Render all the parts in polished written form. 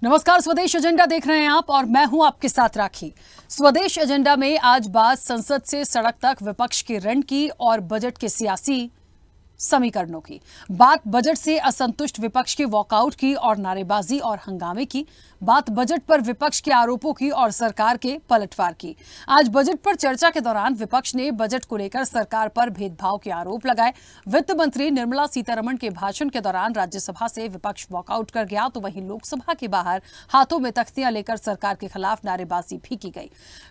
नमस्कार, स्वदेश एजेंडा देख रहे हैं आप और मैं हूं आपके साथ राखी। स्वदेश एजेंडा में आज बात संसद से सड़क तक विपक्ष के रण की और बजट के सियासी समीकरणों की। बात बजट से असंतुष्ट विपक्ष के वॉकआउट की और नारेबाजी और हंगामे की। बात बजट पर विपक्ष के आरोपों की और सरकार के पलटवार की। आज बजट पर चर्चा के दौरान विपक्ष ने बजट को लेकर सरकार पर भेदभाव के आरोप लगाए। वित्त मंत्री निर्मला सीतारमण के भाषण के दौरान राज्यसभा से विपक्ष वॉकआउट कर गया, तो वहीं लोकसभा के बाहर हाथों में तख्तियां लेकर सरकार के खिलाफ नारेबाजी भी की गई।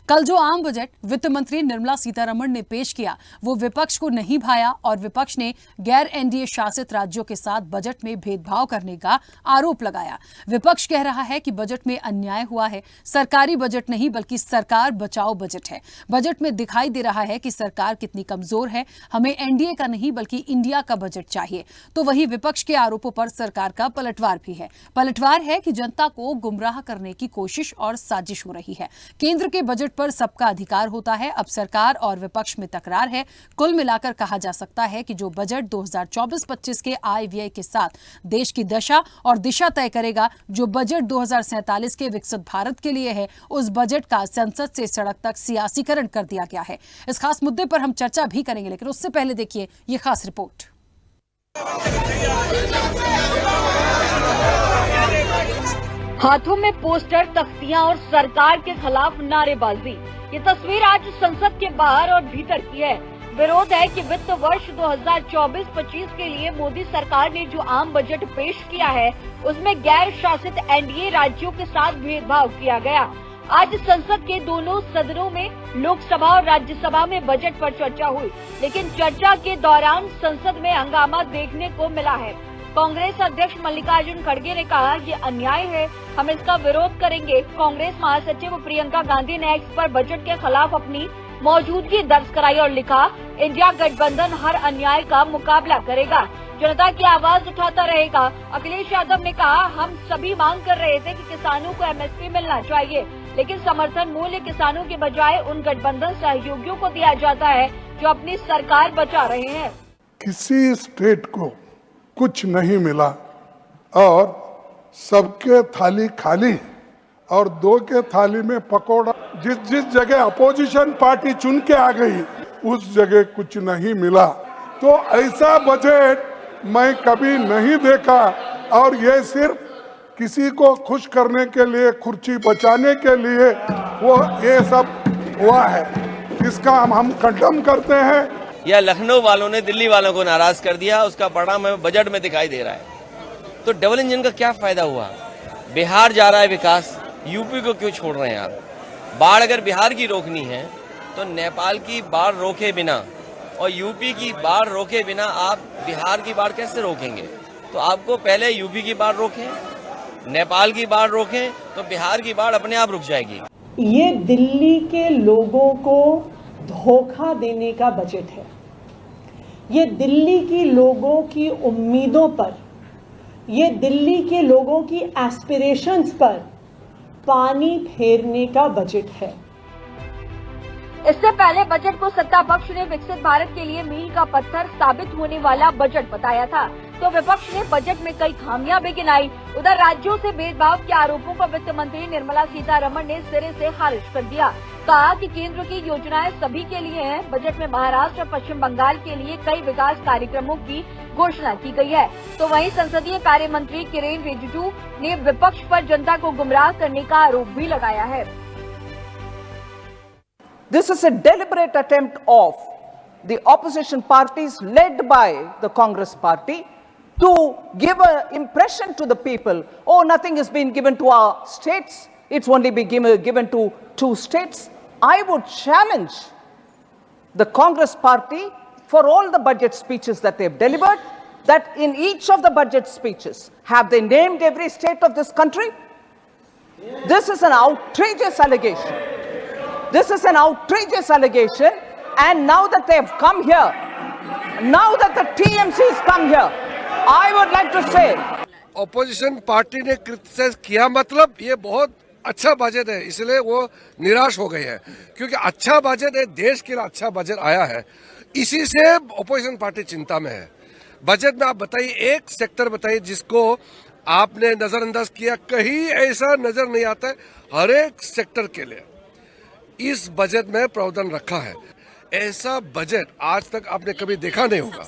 कल जो आम बजट वित्त मंत्री निर्मला सीतारमण ने पेश किया, वो विपक्ष को नहीं भाया और विपक्ष ने गैर एनडीए शासित राज्यों के साथ बजट में भेदभाव करने का आरोप लगाया। विपक्ष कह रहा है कि बजट में अन्याय हुआ है। सरकारी बजट नहीं बल्कि सरकार बचाओ बजट है। बजट में दिखाई दे रहा है कि सरकार कितनी कमजोर है। हमें एनडीए का नहीं बल्कि इंडिया का बजट चाहिए। तो वहीं विपक्ष के आरोपों पर सरकार का पलटवार भी है। पलटवार है कि जनता को गुमराह करने की कोशिश और साजिश हो रही है। केंद्र के बजट पर सबका अधिकार होता है। अब सरकार और विपक्ष में तकरार है। कुल मिलाकर कहा जा सकता है कि जो बजट 2024-25 के आय व्यय के साथ देश की दशा और दिशा तय करेगा, जो बजट 2047 के विकसित भारत के लिए है, उस बजट का संसद से सड़क तक सियासीकरण कर दिया गया है। इस खास मुद्दे पर हम चर्चा भी करेंगे, लेकिन उससे पहले देखिए ये खास रिपोर्ट। हाथों में पोस्टर, तख्तियां और सरकार के खिलाफ नारेबाजी। ये तस्वीर आज संसद के बाहर और भीतर की है। विरोध है कि वित्त वर्ष 2024-25 के लिए मोदी सरकार ने जो आम बजट पेश किया है, उसमें गैर शासित एनडीए राज्यों के साथ भेदभाव किया गया। आज संसद के दोनों सदनों में, लोकसभा और राज्यसभा में बजट पर चर्चा हुई, लेकिन चर्चा के दौरान संसद में हंगामा देखने को मिला है। कांग्रेस अध्यक्ष मल्लिकार्जुन खड़गे ने कहा ये अन्याय है, हम इसका विरोध करेंगे। कांग्रेस महासचिव प्रियंका गांधी ने एक्स पर बजट के खिलाफ अपनी मौजूदगी दर्ज कराई और लिखा, इंडिया गठबंधन हर अन्याय का मुकाबला करेगा, जनता की आवाज उठाता रहेगा। अखिलेश यादव ने कहा, हम सभी मांग कर रहे थे कि किसानों को एमएसपी मिलना चाहिए, लेकिन समर्थन मूल्य किसानों के बजाय उन गठबंधन सहयोगियों को दिया जाता है जो अपनी सरकार बचा रहे हैं। किसी स्टेट को कुछ नहीं मिला और सबके थाली खाली और दो के थाली में पकौड़ा। जिस जगह अपोजिशन पार्टी चुन के आ गई, उस जगह कुछ नहीं मिला। तो ऐसा बजट मैं कभी नहीं देखा और ये सिर्फ किसी को खुश करने के लिए, कुर्सी बचाने के लिए वो ये सब हुआ है। इसका हम खंडन करते हैं। या लखनऊ वालों ने दिल्ली वालों को नाराज कर दिया, उसका परिणाम हमें बजट में दिखाई दे रहा है। तो डबल इंजन का क्या फायदा हुआ? बिहार जा रहा है विकास, यूपी को क्यों छोड़ रहे हैं आप? बाढ़ अगर बिहार की रोकनी है तो नेपाल की बाढ़ रोके बिना और यूपी की बाढ़ रोके बिना आप बिहार की बाढ़ कैसे रोकेंगे? तो आपको पहले यूपी की बाढ़ रोकें, नेपाल की बाढ़ रोकें, तो बिहार की बाढ़ अपने आप रुक जाएगी। ये दिल्ली के लोगों को धोखा देने का बजट है। ये दिल्ली की लोगों की उम्मीदों पर, ये दिल्ली के लोगों की एस्पिरेशंस पर पानी फेरने का बजट है। इससे पहले बजट को सत्ता पक्ष ने विकसित भारत के लिए मील का पत्थर साबित होने वाला बजट बताया था, तो विपक्ष ने बजट में कई खामियां भी गिनाई। उधर राज्यों से भेदभाव के आरोपों को वित्त मंत्री निर्मला सीतारमण ने सिरे से खारिज कर दिया। कहा कि केंद्र की योजनाएं सभी के लिए हैं। बजट में महाराष्ट्र और पश्चिम बंगाल के लिए कई विकास कार्यक्रमों की घोषणा की गई है। तो वहीं संसदीय कार्य मंत्री किरेन रिजिजू ने विपक्ष पर जनता को गुमराह करने का आरोप भी लगाया है। This is a deliberate attempt of the opposition parties led by the Congress party to give an impression to the people, oh, nothing has been given to our states, it's only been given to 2 states. I would challenge the Congress party for all the budget speeches that they've delivered, that in each of the budget speeches, have they named every state of this country? This is an outrageous allegation. This is an outrageous allegation, and now that they have come here, now that the TMC has come here, I would like to say, opposition party ने criticise किया, मतलब ये बहुत अच्छा budget है, इसलिए वो निराश हो गए हैं। क्योंकि अच्छा बजट है, देश के लिए अच्छा बजट आया है, इसी से ऑपोजिशन पार्टी चिंता में है। बजट में आप बताइए, एक सेक्टर बताइए जिसको आपने नजरअंदाज किया, कहीं ऐसा नजर नहीं आता है। हर एक सेक्टर के लिए इस बजट में प्रावधान रखा है। ऐसा बजट आज तक आपने कभी देखा नहीं होगा।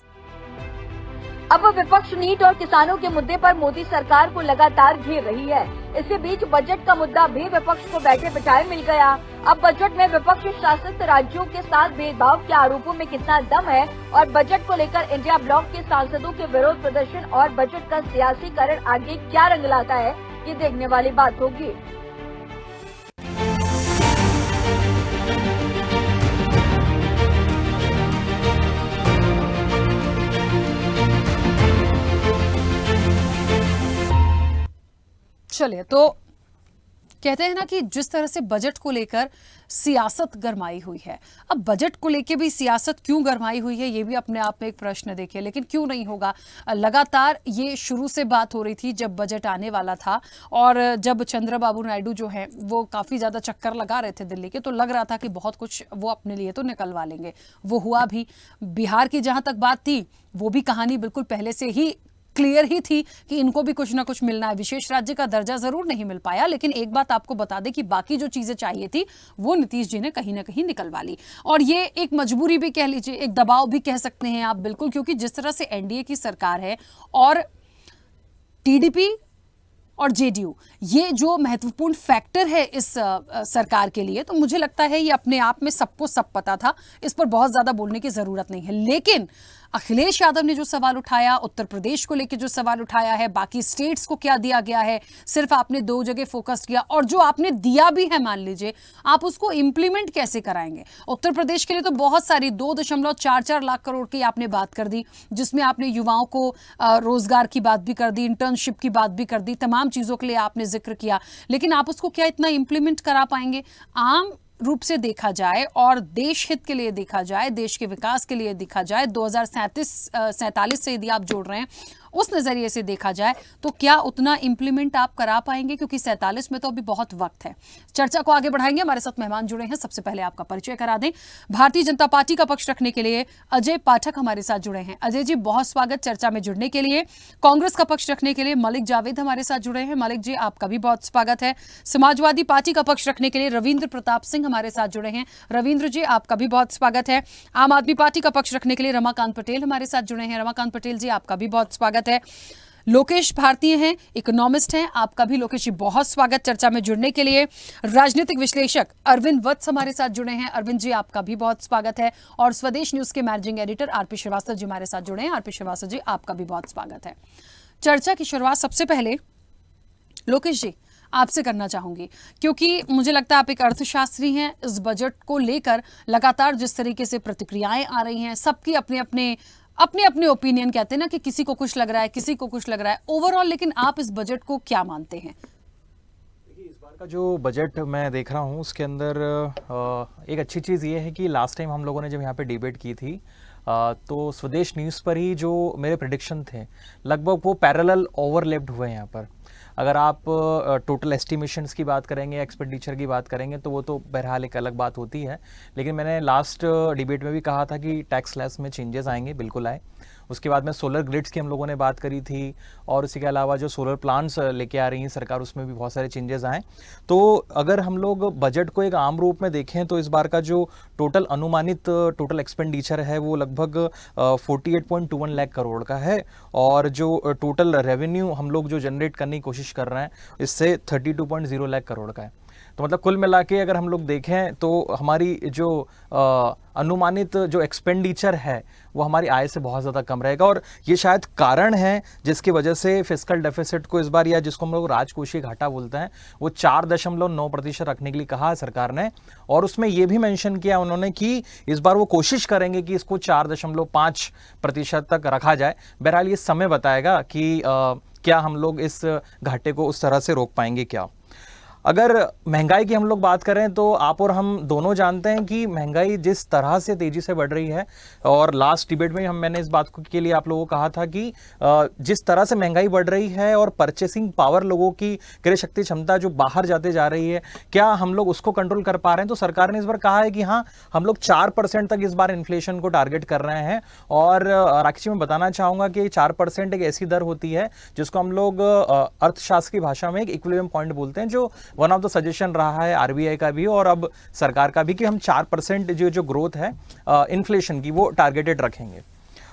अब विपक्ष नीट और किसानों के मुद्दे पर मोदी सरकार को लगातार घेर रही है। इसी बीच बजट का मुद्दा भी विपक्ष को बैठे बिठाए मिल गया। अब बजट में विपक्ष शासित राज्यों के साथ भेदभाव के आरोपों में कितना दम है और बजट को लेकर इंडिया ब्लॉक के सांसदों के विरोध प्रदर्शन और बजट का सियासीकरण आगे क्या रंग लाता है, ये देखने वाली बात होगी। चलिए, तो कहते हैं ना कि जिस तरह से बजट को लेकर सियासत गरमाई हुई है, अब बजट को लेकर भी सियासत क्यों गरमाई हुई है, ये भी अपने आप में एक प्रश्न देखिए। लेकिन क्यों नहीं होगा, लगातार ये शुरू से बात हो रही थी जब बजट आने वाला था और जब चंद्रबाबू नायडू जो हैं वो काफ़ी ज़्यादा चक्कर लगा रहे थे दिल्ली के, तो लग रहा था कि बहुत कुछ वो अपने लिए तो निकलवा लेंगे। वो हुआ भी। बिहार की जहाँ तक बात थी, वो भी कहानी बिल्कुल पहले से ही क्लियर ही थी कि इनको भी कुछ ना कुछ मिलना है। विशेष राज्य का दर्जा जरूर नहीं मिल पाया, लेकिन एक बात आपको बता दें कि बाकी जो चीजें चाहिए थी वो नीतीश जी ने कहीं ना कहीं निकलवा ली। और ये एक मजबूरी भी कह लीजिए, एक दबाव भी कह सकते हैं आप, बिल्कुल, क्योंकि जिस तरह से एनडीए की सरकार है और टीडीपी और जेडीयू, ये जो महत्वपूर्ण फैक्टर है इस सरकार के लिए, तो मुझे लगता है ये अपने आप में सबको सब पता था, इस पर बहुत ज्यादा बोलने की जरूरत नहीं है। लेकिन अखिलेश यादव ने जो सवाल उठाया, उत्तर प्रदेश को लेकर जो सवाल उठाया है, बाकी स्टेट्स को क्या दिया गया है, सिर्फ आपने 2 जगह फोकस किया, और जो आपने दिया भी है मान लीजिए, आप उसको इंप्लीमेंट कैसे कराएंगे। उत्तर प्रदेश के लिए तो बहुत सारी 2.44 लाख करोड़ की आपने बात कर दी, जिसमें आपने युवाओं को रोजगार की बात भी कर दी, इंटर्नशिप की बात भी कर दी, तमाम चीजों के लिए आपने जिक्र किया, लेकिन आप उसको क्या इतना इंप्लीमेंट करा पाएंगे। आम रूप से देखा जाए और देश हित के लिए देखा जाए, देश के विकास के लिए देखा जाए, 2047 से यदि आप जोड़ रहे हैं, उस नजरिए से देखा जाए तो क्या उतना इंप्लीमेंट आप करा पाएंगे, क्योंकि 47 में तो अभी बहुत वक्त है। चर्चा को आगे बढ़ाएंगे, हमारे साथ मेहमान जुड़े हैं। सबसे पहले आपका परिचय करा दें। भारतीय जनता पार्टी का पक्ष रखने के लिए अजय पाठक हमारे साथ जुड़े हैं। अजय जी, बहुत स्वागत चर्चा में जुड़ने के लिए। कांग्रेस का पक्ष रखने के लिए मलिक जावेद हमारे साथ जुड़े हैं। मलिक जी, आपका भी बहुत स्वागत है। समाजवादी पार्टी का पक्ष रखने के लिए रविंद्र प्रताप सिंह हमारे साथ जुड़े हैं। रविंद्र जी, आपका भी बहुत स्वागत है। आम आदमी पार्टी का पक्ष रखने के लिए रमाकांत पटेल हमारे साथ जुड़े हैं। रमाकांत पटेल जी, आपका भी बहुत स्वागत है। लोकेश भारतीय हैं, इकोनॉमिस्ट हैं, आपका भी लोकेश जी बहुत स्वागत चर्चा में जुड़ने के लिए। राजनीतिक विश्लेषक अरविंद वत्स हमारे साथ जुड़े हैं। अरविंद जी, आपका भी बहुत स्वागत है। और स्वदेश न्यूज के managing editor RP Srivastava ji हमारे साथ जुड़े हैं। आरपी श्रीवास्तव जी, आपका भी बहुत स्वागत है। चर्चा की शुरुआत सबसे पहले लोकेश जी आपसे करना चाहूंगी, क्योंकि मुझे लगता है आप एक अर्थशास्त्री हैं। इस बजट को लेकर लगातार जिस तरीके से प्रतिक्रियाएं आ रही हैं, सबकी अपने अपने ओपिनियन, कहते हैं ना कि किसी को कुछ लग रहा है, किसी को कुछ लग रहा है ओवरऑल, लेकिन आप इस बजट को क्या मानते हैं? इस बार का जो बजट मैं देख रहा हूँ उसके अंदर एक अच्छी चीज़ ये है कि लास्ट टाइम हम लोगों ने जब यहाँ पे डिबेट की थी तो स्वदेश न्यूज़ पर ही जो मेरे प्रेडिक्शन थे लगभग वो पैरेलल ओवरलैप्ड हुए हैं यहाँ पर। अगर आप टोटल एस्टिमेशंस की बात करेंगे, एक्सपेंडिचर की बात करेंगे, तो वो तो बहरहाल एक अलग बात होती है। लेकिन मैंने लास्ट डिबेट में भी कहा था कि टैक्स स्लैब्स में चेंजेस आएंगे, बिल्कुल आए। उसके बाद में सोलर ग्रिड्स की हम लोगों ने बात करी थी, और इसी के अलावा जो सोलर प्लांट्स लेके आ रही है सरकार, उसमें भी बहुत सारे चेंजेस आए। तो अगर हम लोग बजट को एक आम रूप में देखें तो इस बार का जो टोटल अनुमानित टोटल एक्सपेंडिचर है वो लगभग 48.21 लाख करोड़ का है, और जो टोटल रेवेन्यू हम लोग जो जनरेट करने की कोशिश कर रहे हैं इससे 32.0 लाख करोड़ का है। तो मतलब कुल मिला के अगर हम लोग देखें तो हमारी जो अनुमानित जो एक्सपेंडिचर है वो हमारी आय से बहुत ज़्यादा कम रहेगा, और ये शायद कारण है जिसकी वजह से फिस्कल डेफिसिट को इस बार, या जिसको हम लोग राजकोषीय घाटा बोलते हैं, वो 4.9% रखने के लिए कहा है सरकार ने। और उसमें ये भी मेंशन किया उन्होंने कि इस बार वो कोशिश करेंगे कि इसको 4.5% तक रखा जाए। बहरहाल ये समय बताएगा कि क्या हम लोग इस घाटे को उस तरह से रोक पाएंगे क्या। अगर महंगाई की हम लोग बात करें तो आप और हम दोनों जानते हैं कि महंगाई जिस तरह से तेजी से बढ़ रही है, और लास्ट डिबेट में मैंने इस बात के लिए आप लोगों को कहा था कि जिस तरह से महंगाई बढ़ रही है और परचेसिंग पावर, लोगों की क्रय शक्ति क्षमता जो बाहर जाते जा रही है, क्या हम लोग उसको कंट्रोल कर पा रहे हैं? तो सरकार ने इस बार कहा है कि हाँ, हम लोग 4% तक इस बार इन्फ्लेशन को टारगेट कर रहे हैं। और राखी जी, मैं बताना चाहूंगा कि 4% एक ऐसी दर होती है जिसको हम लोग अर्थशास्त्र की भाषा में एक इक्विलिब्रियम पॉइंट बोलते हैं, जो वन ऑफ द सजेशन रहा है आरबीआई का भी और अब सरकार का भी, कि हम 4% जो ग्रोथ है इन्फ्लेशन की वो टारगेटेड रखेंगे।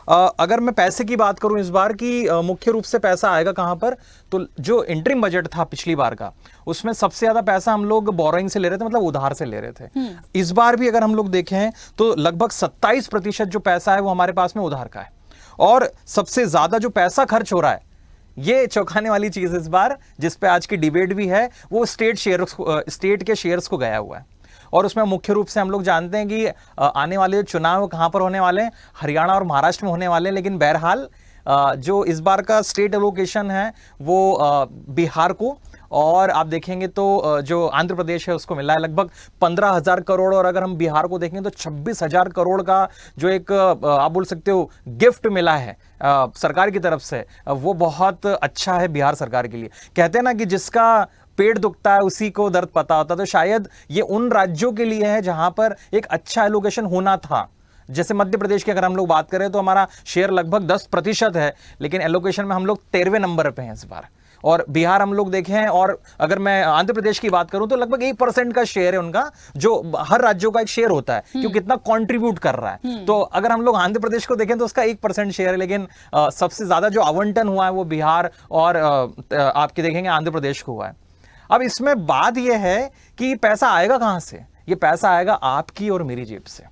अगर मैं पैसे की बात करूं इस बार की, मुख्य रूप से पैसा आएगा कहां पर, तो जो इंटरिम बजट था पिछली बार का, उसमें सबसे ज्यादा पैसा हम लोग बोरोइंग से ले रहे थे, मतलब उधार से ले रहे थे। इस बार भी अगर हम लोग देखें तो लगभग 27% जो पैसा है वो हमारे पास में उधार का है। और सबसे ज्यादा जो पैसा खर्च हो रहा है, ये चौंकाने वाली चीज इस बार जिस पे आज की डिबेट भी है, वो स्टेट के शेयर्स को गया हुआ है। और उसमें मुख्य रूप से हम लोग जानते हैं कि आने वाले चुनाव कहां पर होने वाले हैं, हरियाणा और महाराष्ट्र में होने वाले हैं। लेकिन बहरहाल जो इस बार का स्टेट एलोकेशन है वो बिहार को, और आप देखेंगे तो जो आंध्र प्रदेश है उसको मिला है लगभग 15,000 करोड़। और अगर हम बिहार को देखें तो 26,000 करोड़ का जो एक आप बोल सकते हो गिफ्ट मिला है सरकार की तरफ से, वो बहुत अच्छा है बिहार सरकार के लिए। कहते हैं ना कि जिसका पेट दुखता है उसी को दर्द पता होता, तो शायद ये उन राज्यों के लिए है जहां पर एक अच्छा एलोकेशन होना था। जैसे मध्य प्रदेश की अगर हम लोग बात करें तो हमारा शेयर लगभग 10% है, लेकिन एलोकेशन में हम लोग 13वें नंबर पे हैं इस बार। और बिहार हम लोग देखें, और अगर मैं आंध्र प्रदेश की बात करूं तो लगभग 1% का शेयर है उनका, जो हर राज्यों का एक शेयर होता है कि कितना कंट्रीब्यूट कर रहा है। तो अगर हम लोग आंध्र प्रदेश को देखें तो उसका 1% शेयर है, लेकिन सबसे ज्यादा जो आवंटन हुआ है वो बिहार और आपके देखेंगे आंध्र प्रदेश को हुआ है। अब इसमें बात यह है कि पैसा आएगा कहां से? ये पैसा आएगा आपकी और मेरी जेब से।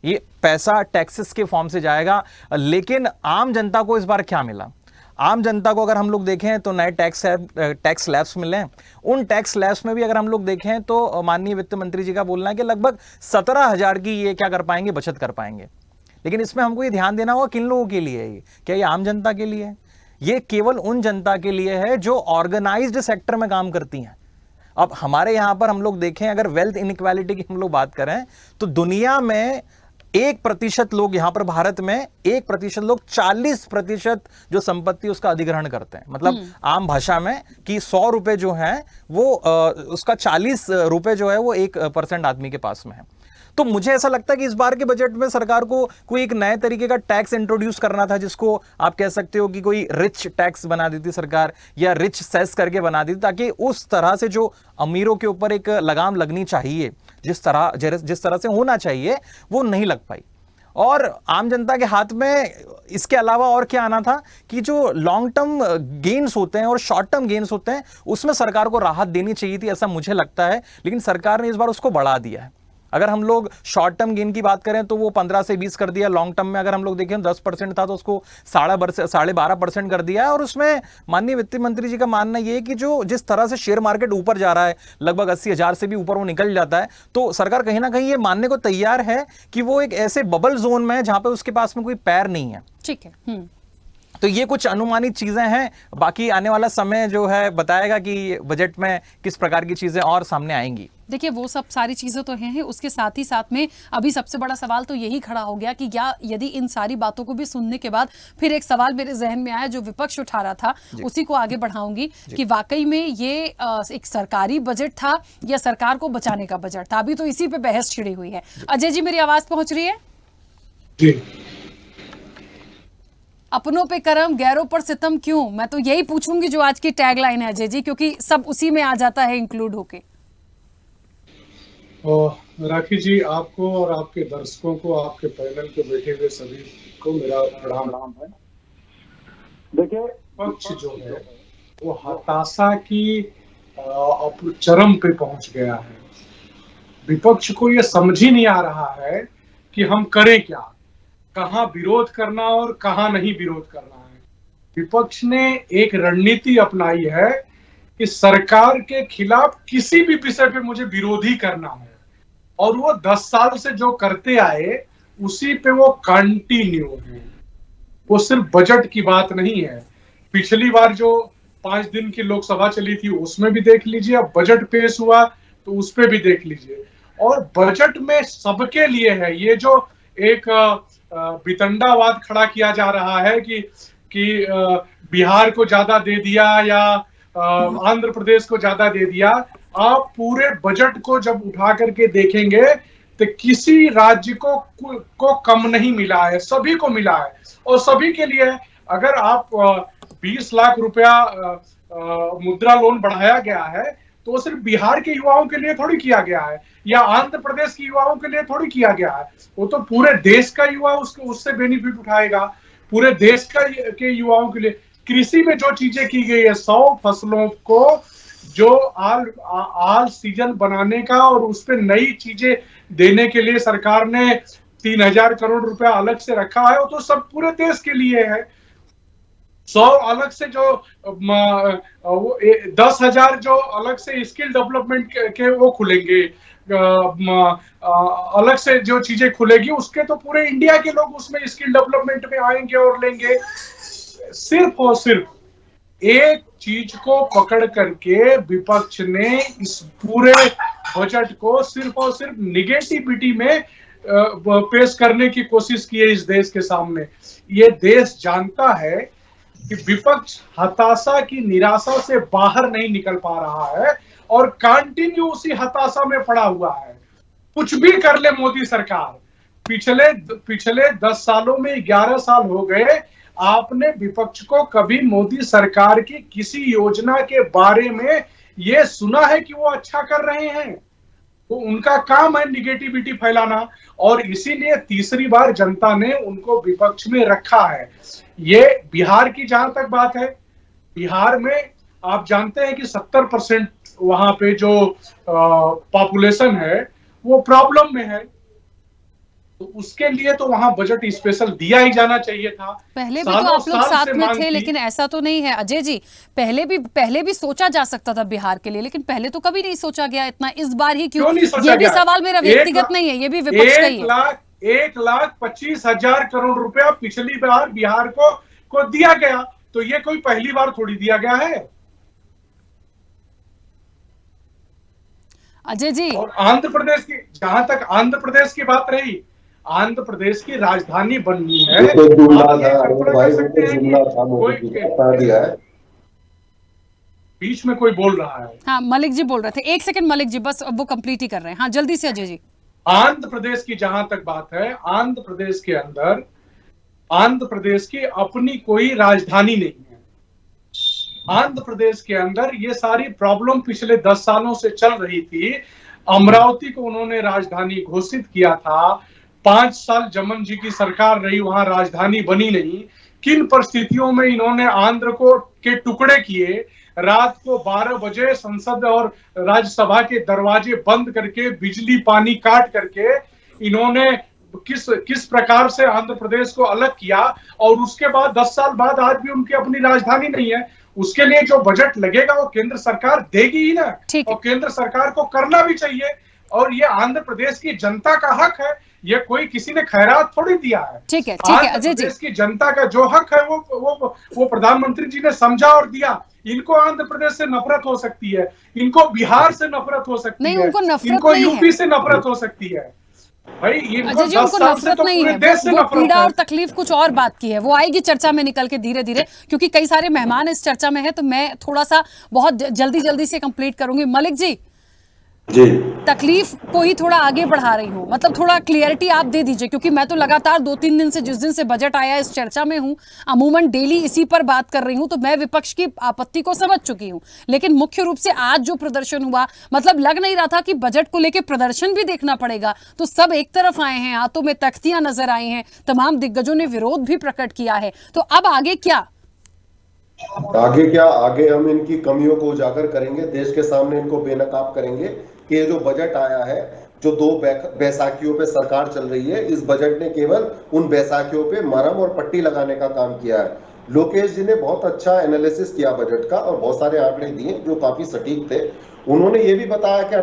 ये पैसा टैक्सेस के फॉर्म से जाएगा। लेकिन आम जनता को इस बार क्या मिला? आम जनता को अगर हम लोग देखें तो नए टैक्स स्लैब्स मिले हैं। उन टैक्स स्लैब्स में भी अगर हम लोग देखें तो माननीय वित्त मंत्री जी का बोलना है कि लगभग 17,000 की ये क्या कर पाएंगे, बचत कर पाएंगे। लेकिन इसमें हमको ये ध्यान देना होगा किन लोगों के लिए है ये? क्या ये आम जनता के लिए है? ये केवल उन जनता के लिए है जो ऑर्गेनाइज्ड सेक्टर में काम करती हैं। अब हमारे यहां पर हम लोग देखें, अगर वेल्थ इनइक्वालिटी की हम लोग बात करें तो दुनिया में 1% लोग, यहां पर भारत में 1% लोग 40% जो संपत्ति उसका अधिग्रहण करते हैं। मतलब आम भाषा में कि 100 रुपए जो है वो उसका 40 रुपए जो है वो 1% आदमी के पास में है। तो मुझे ऐसा लगता है कि इस बार के बजट में सरकार को कोई एक नए तरीके का टैक्स इंट्रोड्यूस करना था, जिसको आप कह सकते हो कि कोई रिच टैक्स बना देती सरकार, या रिच सेस करके बना देती, ताकि उस तरह से जो अमीरों के ऊपर एक लगाम लगनी चाहिए, जिस तरह से होना चाहिए, वो नहीं लग पाई। और आम जनता के हाथ में इसके अलावा और क्या आना था कि जो लॉन्ग टर्म गेन्स होते हैं और शॉर्ट टर्म गेन्स होते हैं, उसमें सरकार को राहत देनी चाहिए थी, ऐसा मुझे लगता है। लेकिन सरकार ने इस बार उसको बढ़ा दिया है। अगर हम लोग शॉर्ट टर्म गेन की बात करें तो वो 15 से 20 कर दिया। लॉन्ग टर्म में अगर हम लोग देखें 10% था तो उसको 12.5% कर दिया है। और उसमें माननीय वित्त मंत्री जी का मानना यह है कि जो जिस तरह से शेयर मार्केट ऊपर जा रहा है, लगभग 80,000 से भी ऊपर वो निकल जाता है, तो सरकार कहीं ना कहीं ये मानने को तैयार है कि वो एक ऐसे बबल जोन में है जहां पर उसके पास में कोई पैर नहीं है। ठीक है। तो ये कुछ अनुमानित चीजें हैं। बाकी आने वाला समय जो है बताएगा कि बजट में किस प्रकार की चीजें और सामने आएंगी। देखिए, वो सब सारी चीजें तो हैं, उसके साथ ही साथ में अभी सबसे बड़ा सवाल तो यही खड़ा हो गया कि क्या यदि इन सारी बातों को भी सुनने के बाद फिर एक सवाल मेरे जहन में आया जो विपक्ष उठा रहा था, उसी को आगे बढ़ाऊंगी कि वाकई में ये एक सरकारी बजट था या सरकार को बचाने का बजट था। अभी तो इसी पे बहस छिड़ी हुई है। अजय जी, मेरी आवाज पहुंच रही है? जी। अपनों पे करम, गैरों पर सितम क्यों? मैं तो यही पूछूंगी जो आज की टैगलाइन है अजय जी, क्योंकि सब उसी में आ जाता है इंक्लूड होके। राखी जी, आपको और आपके दर्शकों को, आपके पैनल पे बैठे हुए सभी को मेरा प्रणाम है। देखिए, पक्ष जो है वो हताशा की चरम पे पहुंच गया है। विपक्ष को ये समझ ही नहीं आ रहा है कि हम करें क्या, कहां विरोध करना और कहां नहीं विरोध करना है। विपक्ष ने एक रणनीति अपनाई है कि सरकार के खिलाफ किसी भी विषय पे मुझे विरोध ही करना है, और वो 10 साल से जो करते आए उसी पे वो कंटिन्यू है। वो सिर्फ बजट की बात नहीं है। पिछली बार जो 5 दिन की लोकसभा चली थी उसमें भी देख लीजिए, अब बजट पेश हुआ तो उस पे भी देख लीजिए। और बजट में सबके लिए है। ये जो एक वितंडावाद खड़ा किया जा रहा है कि बिहार को ज्यादा दे दिया या आंध्र प्रदेश को ज्यादा दे दिया, आप पूरे बजट को जब उठा करके देखेंगे तो किसी राज्य को कम नहीं मिला है, सभी को मिला है। और सभी के लिए अगर आप 20 लाख रुपया मुद्रा लोन बढ़ाया गया है तो सिर्फ बिहार के युवाओं के लिए थोड़ी किया गया है या आंध्र प्रदेश के युवाओं के लिए थोड़ी किया गया है, वो तो पूरे देश का युवा उससे बेनिफिट उठाएगा, पूरे देश के युवाओं के लिए। कृषि में जो चीजें की गई है, 100 फसलों को जो आल सीजन बनाने का और उस पर नई चीजें देने के लिए सरकार ने 3000 करोड़ रुपया अलग से रखा है, वो तो सब पूरे देश के लिए है। 100 अलग से जो 10,000 जो अलग से स्किल डेवलपमेंट के वो खुलेंगे, अलग से जो चीजें खुलेगी उसके तो पूरे इंडिया के लोग उसमें स्किल डेवलपमेंट में आएंगे और लेंगे। सिर्फ और सिर्फ एक चीज को पकड़ करके विपक्ष ने इस पूरे बजट को सिर्फ और सिर्फ निगेटिविटी में पेश करने की कोशिश की है इस देश के सामने। ये देश जानता है कि विपक्ष हताशा की निराशा से बाहर नहीं निकल पा रहा है और कंटिन्यू उसी हताशा में पड़ा हुआ है। कुछ भी कर ले मोदी सरकार, पिछले 10 सालों में 11 साल हो गए, आपने विपक्ष को कभी मोदी सरकार की किसी योजना के बारे में ये सुना है कि वो अच्छा कर रहे हैं? तो उनका काम है निगेटिविटी फैलाना, और इसीलिए तीसरी बार जनता ने उनको विपक्ष में रखा है। ये बिहार की जहां तक बात है, बिहार में आप जानते हैं कि 70% वहां पे जो पॉपुलेशन है वो प्रॉब्लम में है, तो उसके लिए तो वहां बजट स्पेशल दिया ही जाना चाहिए था। पहले भी तो आप लोग साथ में थे, लेकिन ऐसा तो नहीं है अजय जी। पहले भी सोचा जा सकता था बिहार के लिए, लेकिन पहले तो कभी नहीं सोचा गया इतना, इस बार ही क्यों? ये भी सवाल मेरा व्यक्तिगत नहीं है, ये भी विपक्ष का ही है। 1,25,000 करोड़ रुपया पिछली बार बिहार को दिया गया, तो ये कोई पहली बार थोड़ी दिया गया है अजय जी। और आंध्र प्रदेश की, जहां तक आंध्र प्रदेश की बात रही, आंध्र प्रदेश की राजधानी बननी है। बीच में कोई बोल रहा है। हाँ, मलिक जी बोल रहे थे। 1 सेकंड मलिक जी, बस अब वो कंप्लीट ही कर रहे हैं। हाँ, जल्दी से अजय जी। आंध्र प्रदेश की जहां तक बात है, आंध्र प्रदेश के अंदर आंध्र प्रदेश की अपनी कोई राजधानी नहीं है। आंध्र प्रदेश के अंदर ये सारी प्रॉब्लम पिछले 10 सालों से चल रही थी। अमरावती को उन्होंने राजधानी घोषित किया था, 5 साल जमन जी की सरकार रही, वहां राजधानी बनी नहीं। किन परिस्थितियों में इन्होंने आंध्र के टुकड़े किए, रात को 12 बजे संसद और राज्यसभा के दरवाजे बंद करके, बिजली पानी काट करके इन्होंने किस प्रकार से आंध्र प्रदेश को अलग किया, और उसके बाद 10 साल बाद आज भी उनकी अपनी राजधानी नहीं है। उसके लिए जो बजट लगेगा वो केंद्र सरकार देगी ही ना, और केंद्र सरकार को करना भी चाहिए, और ये आंध्र प्रदेश की जनता का हक है, ये कोई किसी ने खैरात थोड़ी दिया है। ठीक है अजय जी। आंध्र प्रदेश की जनता का जो हक है वो प्रधानमंत्री जी ने समझा और दिया। इनको आंध्र प्रदेश से नफरत हो सकती है, इनको बिहार से नफरत हो सकती है, इनको यूपी से नफरत हो सकती है। भाई अजय जी, उनको नफरत नहीं है, वो पीड़ा और तकलीफ कुछ और बात की है, वो आएगी चर्चा में निकल के धीरे धीरे, क्योंकि कई सारे मेहमान इस चर्चा में है, तो मैं थोड़ा सा बहुत जल्दी से कंप्लीट करूंगी। मलिक जी, तकलीफ को ही थोड़ा आगे बढ़ा रही हूँ, मतलब थोड़ा क्लियरिटी आप दे दीजिए, क्योंकि मैं तो लगातार 2-3 दिन से, जिस दिन से बजट आया इस चर्चा में हूँ, अमूमन डेली इसी पर बात कर रही हूँ, तो मैं विपक्ष की आपत्ति को समझ चुकी हूँ। लेकिन मुख्य रूप से आज जो प्रदर्शन हुआ, मतलब लग नहीं रहा था कि बजट को लेकर प्रदर्शन भी देखना पड़ेगा, तो सब एक तरफ आए हैं, हाथों में तख्तियां नजर आई हैं, तमाम दिग्गजों ने विरोध भी प्रकट किया है। तो अब आगे क्या? आगे हम इनकी कमियों को उजागर करेंगे, देश के सामने इनको बेनकाब करेंगे कि ये जो बजट आया है, जो 2 बैसाखियों पे सरकार चल रही है, इस बजट ने केवल उन बैसाखियों पे मरहम और पट्टी लगाने का काम किया है। लोकेश जी ने बहुत अच्छा एनालिसिस किया बजट का और बहुत सारे आंकड़े दिए जो काफी सटीक थे। उन्होंने ये भी बताया कि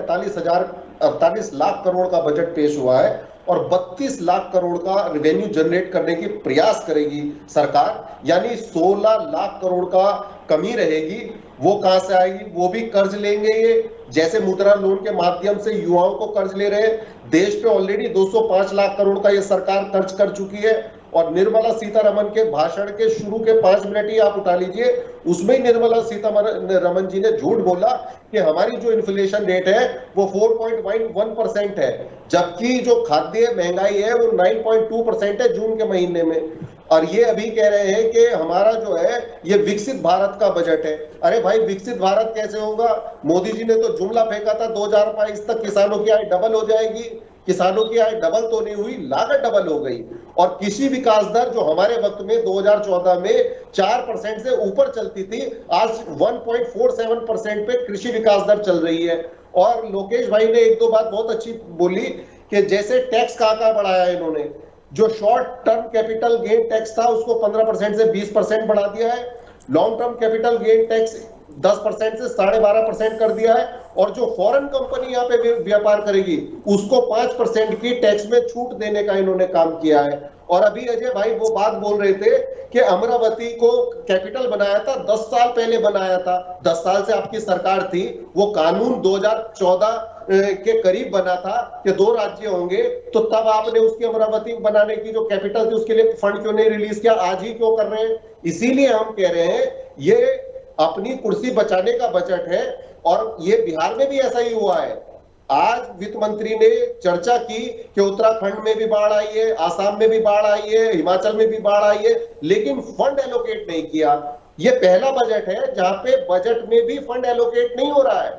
48 लाख करोड़ का बजट पेश हुआ है और 32 लाख करोड़ का रेवेन्यू जनरेट करने की प्रयास करेगी सरकार, यानी 16 लाख करोड़ का कमी रहेगी वो कहां से आएगी? वो भी कर्ज लेंगे ये, जैसे मुद्रा लोन के माध्यम से युवाओं को कर्ज ले रहे हैं। देश पे ऑलरेडी 205 लाख करोड़ का ये सरकार कर्ज कर चुकी है। और निर्मला सीतारमन के भाषण के शुरू के 5 मिनट ही आप उठा लीजिए, उसमें ही निर्मला सीतारमन जी ने झूठ बोला कि हमारी जो इन्फ्लेशन रेट है वो 4.1% है, जबकि जो खाद्य महंगाई है वो 9.2% है जून के महीने में। और ये अभी कह रहे हैं कि हमारा जो है ये विकसित भारत का बजट है। अरे भाई, विकसित भारत कैसे होगा? मोदी जी ने तो जुमला फेंका था 2022 तक किसानों की आय डबल हो जाएगी। किसानों की आय डबल तो नहीं हुई, लागत डबल हो गई। और कृषि विकास दर जो हमारे वक्त में 2014 में 4% से ऊपर चलती थी, आज 1.47% पे कृषि विकास दर चल रही है। और लोकेश भाई ने एक दो बात बहुत अच्छी बोली कि जैसे टैक्स कहां बढ़ाया है इन्होंने। जो short term capital gain tax था उसको 15% से 20% बढ़ा दिया है। Long term capital gain tax 10% से 12.5% कर दिया है। और जो फॉरेन कंपनी यहाँ पे व्यापार करेगी उसको 5% की टैक्स में छूट देने का इन्होंने काम किया है। और अभी अजय भाई वो बात बोल रहे थे कि अमरावती को कैपिटल बनाया था, 10 साल पहले बनाया था। 10 साल से आपकी सरकार थी। वो कानून 2014 के करीब बना था कि 2 राज्य होंगे, तो तब आपने उसकी अमरावती बनाने की जो कैपिटल थी उसके लिए फंड क्यों नहीं रिलीज किया? आज ही क्यों कर रहे हैं? इसीलिए हम कह रहे हैं ये अपनी कुर्सी बचाने का बजट है। और ये बिहार में भी ऐसा ही हुआ है। आज वित्त मंत्री ने चर्चा की कि उत्तराखंड में भी बाढ़ आई है, आसाम में भी बाढ़ आई है, हिमाचल में भी बाढ़ आई है, लेकिन फंड एलोकेट नहीं किया। ये पहला बजट है जहां पे बजट में भी फंड एलोकेट नहीं हो रहा है,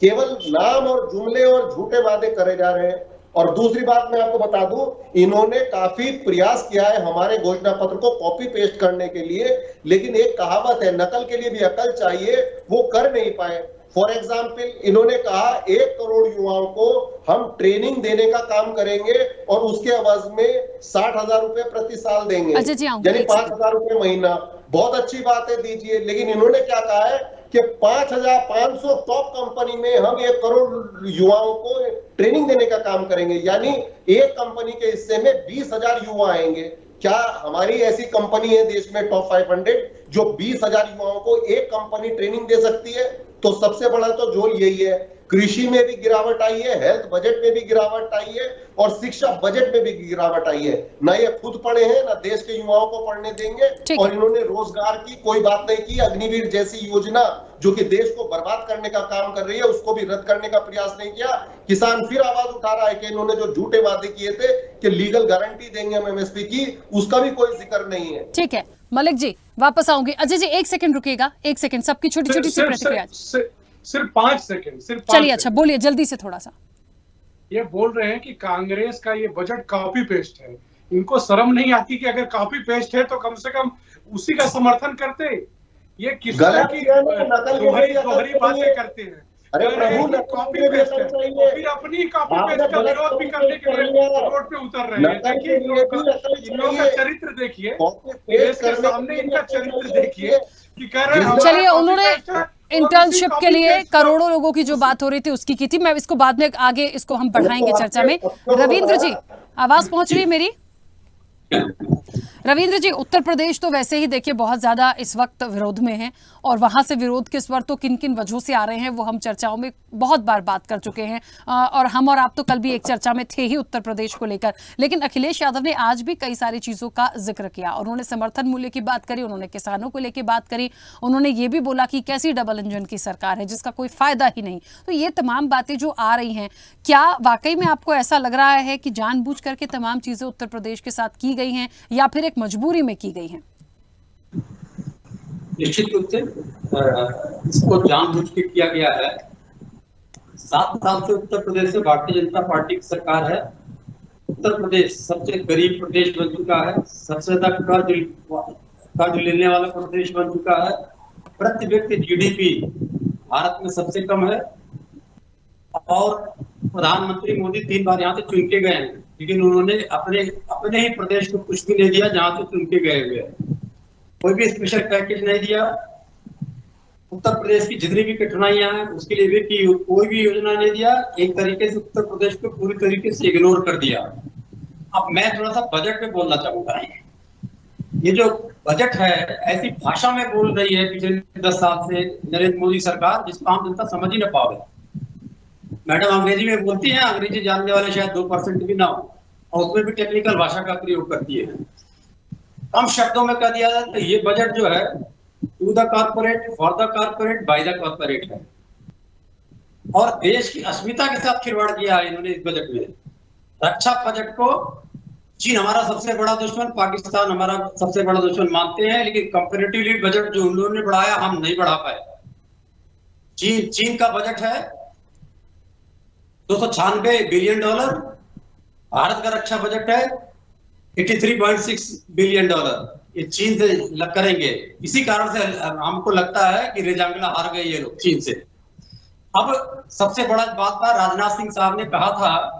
केवल नाम और जुमले और झूठे वादे करे जा रहे हैं। और दूसरी बात मैं आपको बता दूं, इन्होंने काफी प्रयास किया है हमारे घोषणा पत्र को कॉपी पेस्ट करने के लिए, लेकिन एक कहावत है, नकल के लिए भी अकल चाहिए, वो कर नहीं पाए। फॉर एग्जाम्पल, इन्होंने कहा 1 करोड़ युवाओं को हम ट्रेनिंग देने का काम करेंगे और उसके अवज में 60,000 रुपए प्रति साल देंगे, यानी 5,000 रुपए महीना। बहुत अच्छी बात है, दीजिए। लेकिन इन्होंने क्या कहा है कि 5,500 टॉप कंपनी में हम 1 करोड़ युवाओं को ट्रेनिंग देने का काम करेंगे, यानी एक कंपनी के हिस्से में 20,000 युवा आएंगे। क्या हमारी ऐसी कंपनी है देश में टॉप 500 जो 20,000 युवाओं को एक कंपनी ट्रेनिंग दे सकती है? तो सबसे बड़ा तो जोल यही है। कृषि में भी गिरावट आई है, हेल्थ बजट में भी गिरावट आई है और शिक्षा बजट में भी गिरावट आई है। ना ये खुद पढ़े हैं, ना देश के युवाओं को पढ़ने देंगे। और इन्होंने रोजगार की कोई बात नहीं की। अग्निवीर जैसी योजना जो कि देश को बर्बाद करने का काम कर रही है, उसको भी रद्द करने का प्रयास नहीं किया। किसान फिर आवाज उठा रहा है कि इन्होंने जो झूठे वादे किए थे कि लीगल गारंटी देंगे हम एमएसपी की, उसका भी कोई जिक्र नहीं है। ठीक है मलिक जी, वापस आऊंगी। अजय जी 1 सेकंड रुकिएगा, 1 सेकंड, सबकी छोटी छोटी सी प्रतिक्रिया। सिर्फ 5 सेकंड, सिर्फ 5 चलिए, अच्छा बोलिए जल्दी से थोड़ा सा। ये बोल रहे हैं कि कांग्रेस का ये बजट कॉपी पेस्ट है। इनको शर्म नहीं आती कि अगर कॉपी पेस्ट है तो कम से कम उसी का समर्थन करते। ये किस तरह की दोहरी बातें करते हैं। अरे प्रभु, कॉपी पेस्ट है, फिर अपनी कॉपी पेस्ट का विरोध भी करने के लिए रोड पे उतर रहे हैं। देखिए इन लोगों का चरित्र देखिए, देश के सामने इनका चरित्र देखिए कि कह रहे हैं। चलिए, उन्होंने इंटर्नशिप के लिए करोड़ों लोगों की जो बात हो रही थी उसकी की थी। मैं इसको बाद में आगे इसको हम बढ़ाएंगे चर्चा में। रविंद्र जी, आवाज पहुंच रही है मेरी? रविंद्र जी, उत्तर प्रदेश तो वैसे ही देखिए बहुत ज्यादा इस वक्त विरोध में है और वहां से विरोध के स्वर तो किन किन वजहों से आ रहे हैं वो हम चर्चाओं में बहुत बार बात कर चुके हैं। और हम और आप तो कल भी एक चर्चा में थे ही उत्तर प्रदेश को लेकर। लेकिन अखिलेश यादव ने आज भी कई सारी चीजों का जिक्र किया। उन्होंने समर्थन मूल्य की बात करी, उन्होंने किसानों को लेकर बात करी, उन्होंने ये भी बोला कि कैसी डबल इंजन की सरकार है जिसका कोई फायदा ही नहीं। तो ये तमाम बातें जो आ रही हैं, क्या वाकई में आपको ऐसा लग रहा है कि जानबूझ करके तमाम चीजें उत्तर प्रदेश के साथ की गई हैं या फिर एक मजबूरी में की गई हैं? निश्चित रूप से इसको जानबूझ के किया गया है। 7 साल से उत्तर प्रदेश में भारतीय जनता पार्टी की सरकार है। उत्तर प्रदेश सबसे गरीब प्रदेश बन चुका है, सबसे ज्यादा कर्ज लेने वाला प्रदेश बन चुका है। प्रति व्यक्ति जीडीपी भारत में सबसे कम है और प्रधानमंत्री मोदी 3 बार यहाँ से चुन के गए हैं, लेकिन उन्होंने अपने ही प्रदेश को कुछ भी नहीं दिया जहां से चुन के गए हुए। कोई भी स्पेशल पैकेज नहीं दिया। उत्तर प्रदेश की जितनी भी कठिनाइयां हैं उसके लिए भी कोई भी योजना नहीं दिया। एक तरीके से उत्तर प्रदेश को पूरी तरीके से इग्नोर कर दिया। अब मैं थोड़ा सा बजट पे बोलना चाहूंगा। ये जो बजट है ऐसी भाषा में बोल रही है पिछले 10 साल से नरेंद्र मोदी सरकार, जिसको आम जनता समझ ही ना पावे। मैडम अंग्रेजी में बोलती हैं, अंग्रेजी जानने वाले शायद 2% भी ना हो, और उसमें भी टेक्निकल भाषा का प्रयोग करती है। कम शब्दों में कह दिया जाए तो ये बजट जो है to the corporate, for the corporate, by the corporate है, और देश की अस्मिता के साथ खिलवाड़ किया है इन्होंने इस बजट में। रक्षा बजट को चीन हमारा सबसे बड़ा दुश्मन, पाकिस्तान हमारा सबसे बड़ा दुश्मन मानते हैं, लेकिन कंपैरेटिवली बजट जो उन लोगों ने बढ़ाया हम नहीं बढ़ा पाए। चीन का बजट है $296 बिलियन, भारत का रक्षा बजट है $83.6 बिलियन। ये चीन से करेंगे, इसी कारण से हमको लगता है कि रेजांगला हार गए ये लोग चीन से। अब सबसे बड़ा बात था, राजनाथ सिंह साहब ने कहा था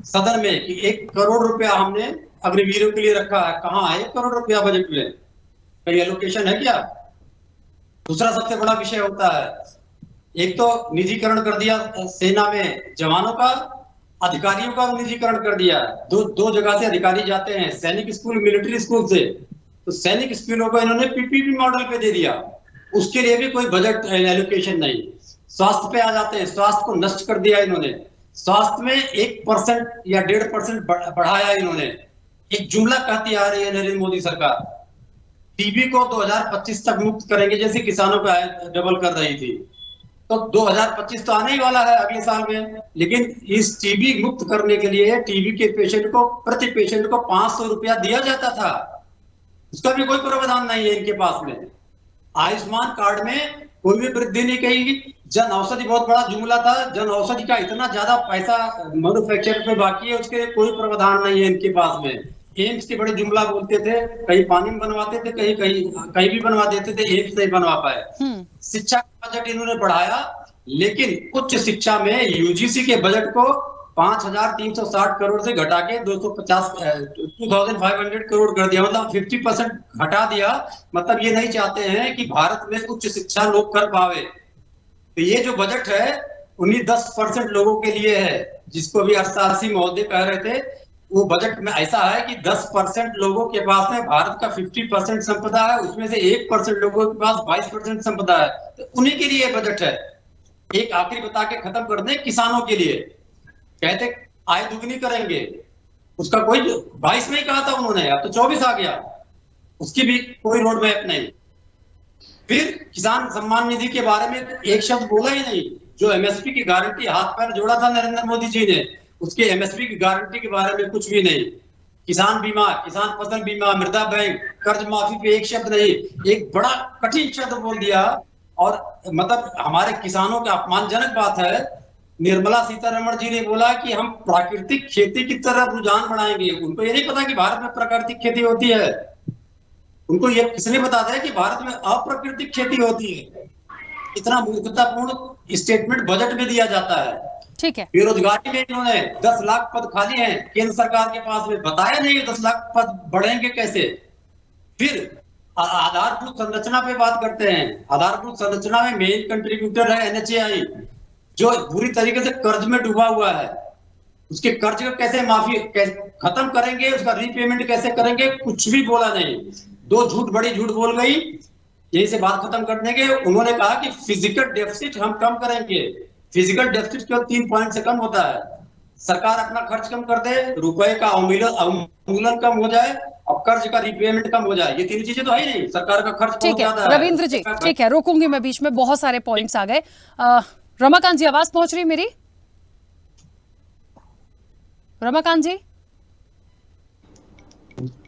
सदन में कि 1 करोड़ रुपया हमने अग्निवीरों के लिए रखा है। कहाँ है 1 करोड़ रुपया बजट में? कहीं एलोकेशन है क्या? दूसरा सबसे बड़ा विषय होता है, एक तो निजीकरण कर दिया सेना में जवानों का, अधिकारियों का निजीकरण कर दिया। दो जगह से अधिकारी जाते हैं, सैनिक स्कूल, मिलिट्री स्कूल से। तो सैनिक स्कूलों को इन्होंने पीपीपी मॉडल पे दे दिया, उसके लिए भी कोई बजट एलोकेशन नहीं। स्वास्थ्य पे आ जाते हैं, स्वास्थ्य को नष्ट कर दिया इन्होंने। स्वास्थ्य में 1% या 1.5% बढ़ाया इन्होंने। एक जुमला कहती आ रही है नरेंद्र मोदी सरकार, टीबी को 2025 तक मुक्त करेंगे, जैसे किसानों का डबल कर रही थी। तो 2025 तो आने ही वाला है अगले साल में, लेकिन इस टीबी मुक्त करने के लिए टीबी के पेशेंट को, प्रति पेशेंट को 500 रुपया दिया जाता था, उसका भी कोई प्रावधान नहीं है इनके पास में। आयुष्मान कार्ड में कोई भी वृद्धि नहीं कही। जन औषधि बहुत बड़ा जुमला था, जन औषधि का इतना ज्यादा पैसा मैन्युफैक्चर पे बाकी है, उसके कोई प्रावधान नहीं है इनके पास में। एम्स के बड़े जुमला बोलते थे, कहीं पानी में बनवाते थे, कहीं भी बनवा देते थे, एम्स नहीं बनवा पाए। शिक्षा का बजट इन्होंने बढ़ाया, लेकिन उच्च शिक्षा में यूजीसी के बजट को 5,360 करोड़ से घटा के 2,500 करोड़ कर दिया, मतलब 50% घटा दिया। मतलब ये नहीं चाहते हैं कि भारत में उच्च शिक्षा लोग कर पावे। तो ये जो बजट है 10% लोगों के लिए है, जिसको भी अरसासी महोदय कह रहे थे। वो बजट में ऐसा है कि 10% लोगों के पास में भारत का 50% संपदा है, उसमें से 1% लोगों के पास 22% संपदा है। तो उन्हीं के लिए बजट है। एक आखिरी बता के खत्म कर दें, किसानों के लिए कहते आय दुगनी करेंगे, उसका कोई 22 में ही कहा था उन्होंने, अब तो 24 आ गया, उसकी भी कोई रोड मैप नहीं। फिर किसान सम्मान निधि के बारे में एक शब्द बोला ही नहीं। जो एमएसपी की गारंटी हाथ पैर जोड़ा था नरेंद्र मोदी जी ने, उसके एमएसपी की गारंटी के बारे में कुछ भी नहीं। किसान बीमा, किसान फसल बीमा, मृदा बैंक, कर्ज माफी पे एक शब्द नहीं। एक बड़ा कठिन शब्द बोल दिया, और मतलब हमारे किसानों का अपमानजनक बात है, निर्मला सीतारमण जी ने बोला कि हम प्राकृतिक खेती की तरफ रुझान बढ़ाएंगे। उनको ये नहीं पता कि भारत में प्राकृतिक खेती होती है। उनको ये किसने बता दिया कि भारत में अप्राकृतिक खेती होती है? इतना मूर्खतापूर्ण स्टेटमेंट बजट में दिया जाता है। ठीक है। बेरोजगारी में इन्होंने 10 लाख पद खाली हैं केंद्र सरकार के पास में, बताया नहीं 10 लाख पद बढ़ेंगे कैसे। फिर आधारभूत संरचना पे बात करते हैं। आधारभूत संरचना में मेन कंट्रीब्यूटर है NHAI, जो पूरी तरीके से कर्ज में डूबा हुआ है। उसके कर्ज को कैसे माफी खत्म करेंगे, उसका रीपेमेंट कैसे करेंगे, कुछ भी बोला नहीं। बड़ी झूठ बोल गई। यही से बात खत्म करने के उन्होंने कहा कि फिजिकल डेफिसिट हम कम करेंगे। फिजिकल डेफिसिट केवल 3 पॉइंट से कम होता है। सरकार अपना खर्च कम कर दे, रुपए का अवमूल्यन कम हो जाए और कर्ज का रीपेमेंट कम हो जाए। ये 3 चीजें तो है ही नहीं। सरकार का खर्च बहुत ज्यादा है। रविंद्र जी ठीक है, रोकूंगी मैं बीच में, बहुत सारे पॉइंट्स आ गए। रमाकांत जी, आवाज पहुंच रही मेरी? रमाकांत जी?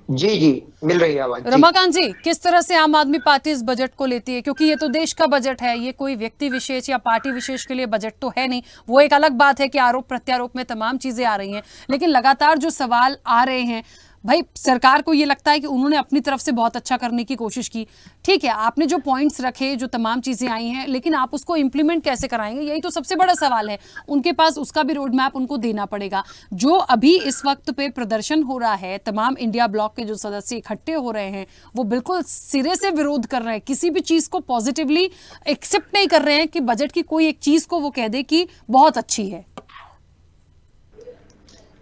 जी मिल रही है आवाज। रमाकांत जी, किस तरह से आम आदमी पार्टी इस बजट को लेती है? क्योंकि ये तो देश का बजट है, ये कोई व्यक्ति विशेष या पार्टी विशेष के लिए बजट तो है नहीं। वो एक अलग बात है कि आरोप प्रत्यारोप में तमाम चीजें आ रही हैं, लेकिन लगातार जो सवाल आ रहे हैं, भाई सरकार को ये लगता है कि उन्होंने अपनी तरफ से बहुत अच्छा करने की कोशिश की। ठीक है, आपने जो पॉइंट्स रखे, जो तमाम चीजें आई हैं, लेकिन आप उसको इंप्लीमेंट कैसे कराएंगे, यही तो सबसे बड़ा सवाल है। उनके पास उसका भी रोड मैप उनको देना पड़ेगा। जो अभी इस वक्त पे प्रदर्शन हो रहा है, तमाम इंडिया ब्लॉक के जो सदस्य इकट्ठे हो रहे हैं, वो बिल्कुल सिरे से विरोध कर रहे हैं, किसी भी चीज को पॉजिटिवली एक्सेप्ट नहीं कर रहे हैं कि बजट की कोई एक चीज को वो कह दे कि बहुत अच्छी है।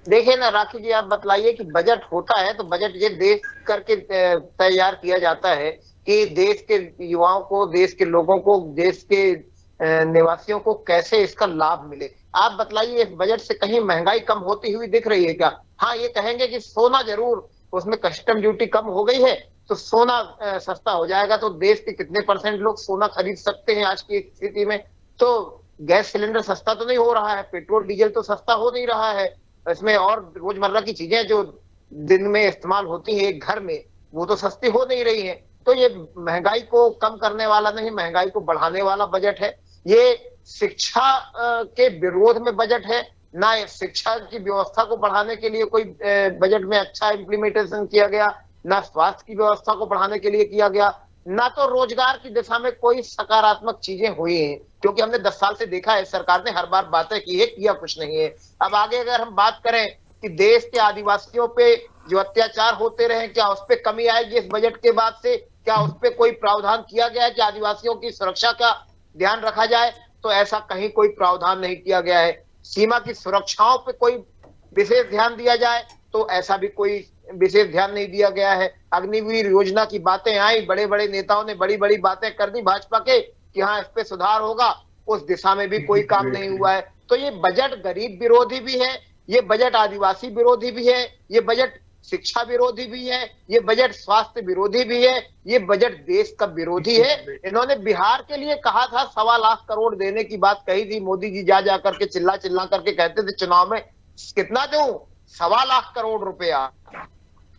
देखिए ना राखी जी, आप बतलाइए कि बजट होता है तो बजट ये देश करके तैयार किया जाता है कि देश के युवाओं को, देश के लोगों को, देश के निवासियों को कैसे इसका लाभ मिले। आप बतलाइए, इस बजट से कहीं महंगाई कम होती हुई दिख रही है क्या? हाँ, ये कहेंगे कि सोना जरूर, उसमें कस्टम ड्यूटी कम हो गई है तो सोना सस्ता हो जाएगा, तो देश के कितने % लोग सोना खरीद सकते हैं आज की स्थिति में? तो गैस सिलेंडर सस्ता तो नहीं हो रहा है, पेट्रोल डीजल तो सस्ता हो नहीं रहा है, इसमें और रोजमर्रा की चीजें जो दिन में इस्तेमाल होती है एक घर में, वो तो सस्ती हो नहीं रही है। तो ये महंगाई को कम करने वाला नहीं, महंगाई को बढ़ाने वाला बजट है। ये शिक्षा के विरोध में बजट है, ना शिक्षा की व्यवस्था को बढ़ाने के लिए कोई बजट में अच्छा इम्प्लीमेंटेशन किया गया, ना स्वास्थ्य की व्यवस्था को बढ़ाने के लिए किया गया, ना तो रोजगार की दिशा में कोई सकारात्मक चीजें हुई हैं। क्योंकि हमने 10 साल से देखा है, सरकार ने हर बार बातें की है, किया कुछ नहीं है। अब आगे अगर हम बात करें कि देश के आदिवासियों पे जो अत्याचार होते रहे, क्या उस पर कमी आएगी इस बजट के बाद से? क्या उस पर कोई प्रावधान किया गया है कि आदिवासियों की सुरक्षा का ध्यान रखा जाए? तो ऐसा कहीं कोई प्रावधान नहीं किया गया है। सीमा की सुरक्षाओं पे कोई विशेष ध्यान दिया जाए तो ऐसा भी कोई विशेष ध्यान नहीं दिया गया है। अग्निवीर योजना की बातें आई, बड़े बड़े नेताओं ने बड़ी बड़ी बातें कर दी भाजपा के कि हाँ इस पे सुधार होगा, उस दिशा में भी कोई काम नहीं हुआ है। तो ये बजट गरीब विरोधी भी है, ये बजट आदिवासी विरोधी भी है, ये बजट शिक्षा विरोधी भी है, ये बजट स्वास्थ्य विरोधी भी है, ये बजट देश का विरोधी है। इन्होंने बिहार के लिए कहा था 1.25 लाख करोड़ देने की बात कही थी, मोदी जी जा जा करके चिल्ला चिल्ला करके कहते थे चुनाव में, कितना दूं? 1.25 लाख करोड़ रुपया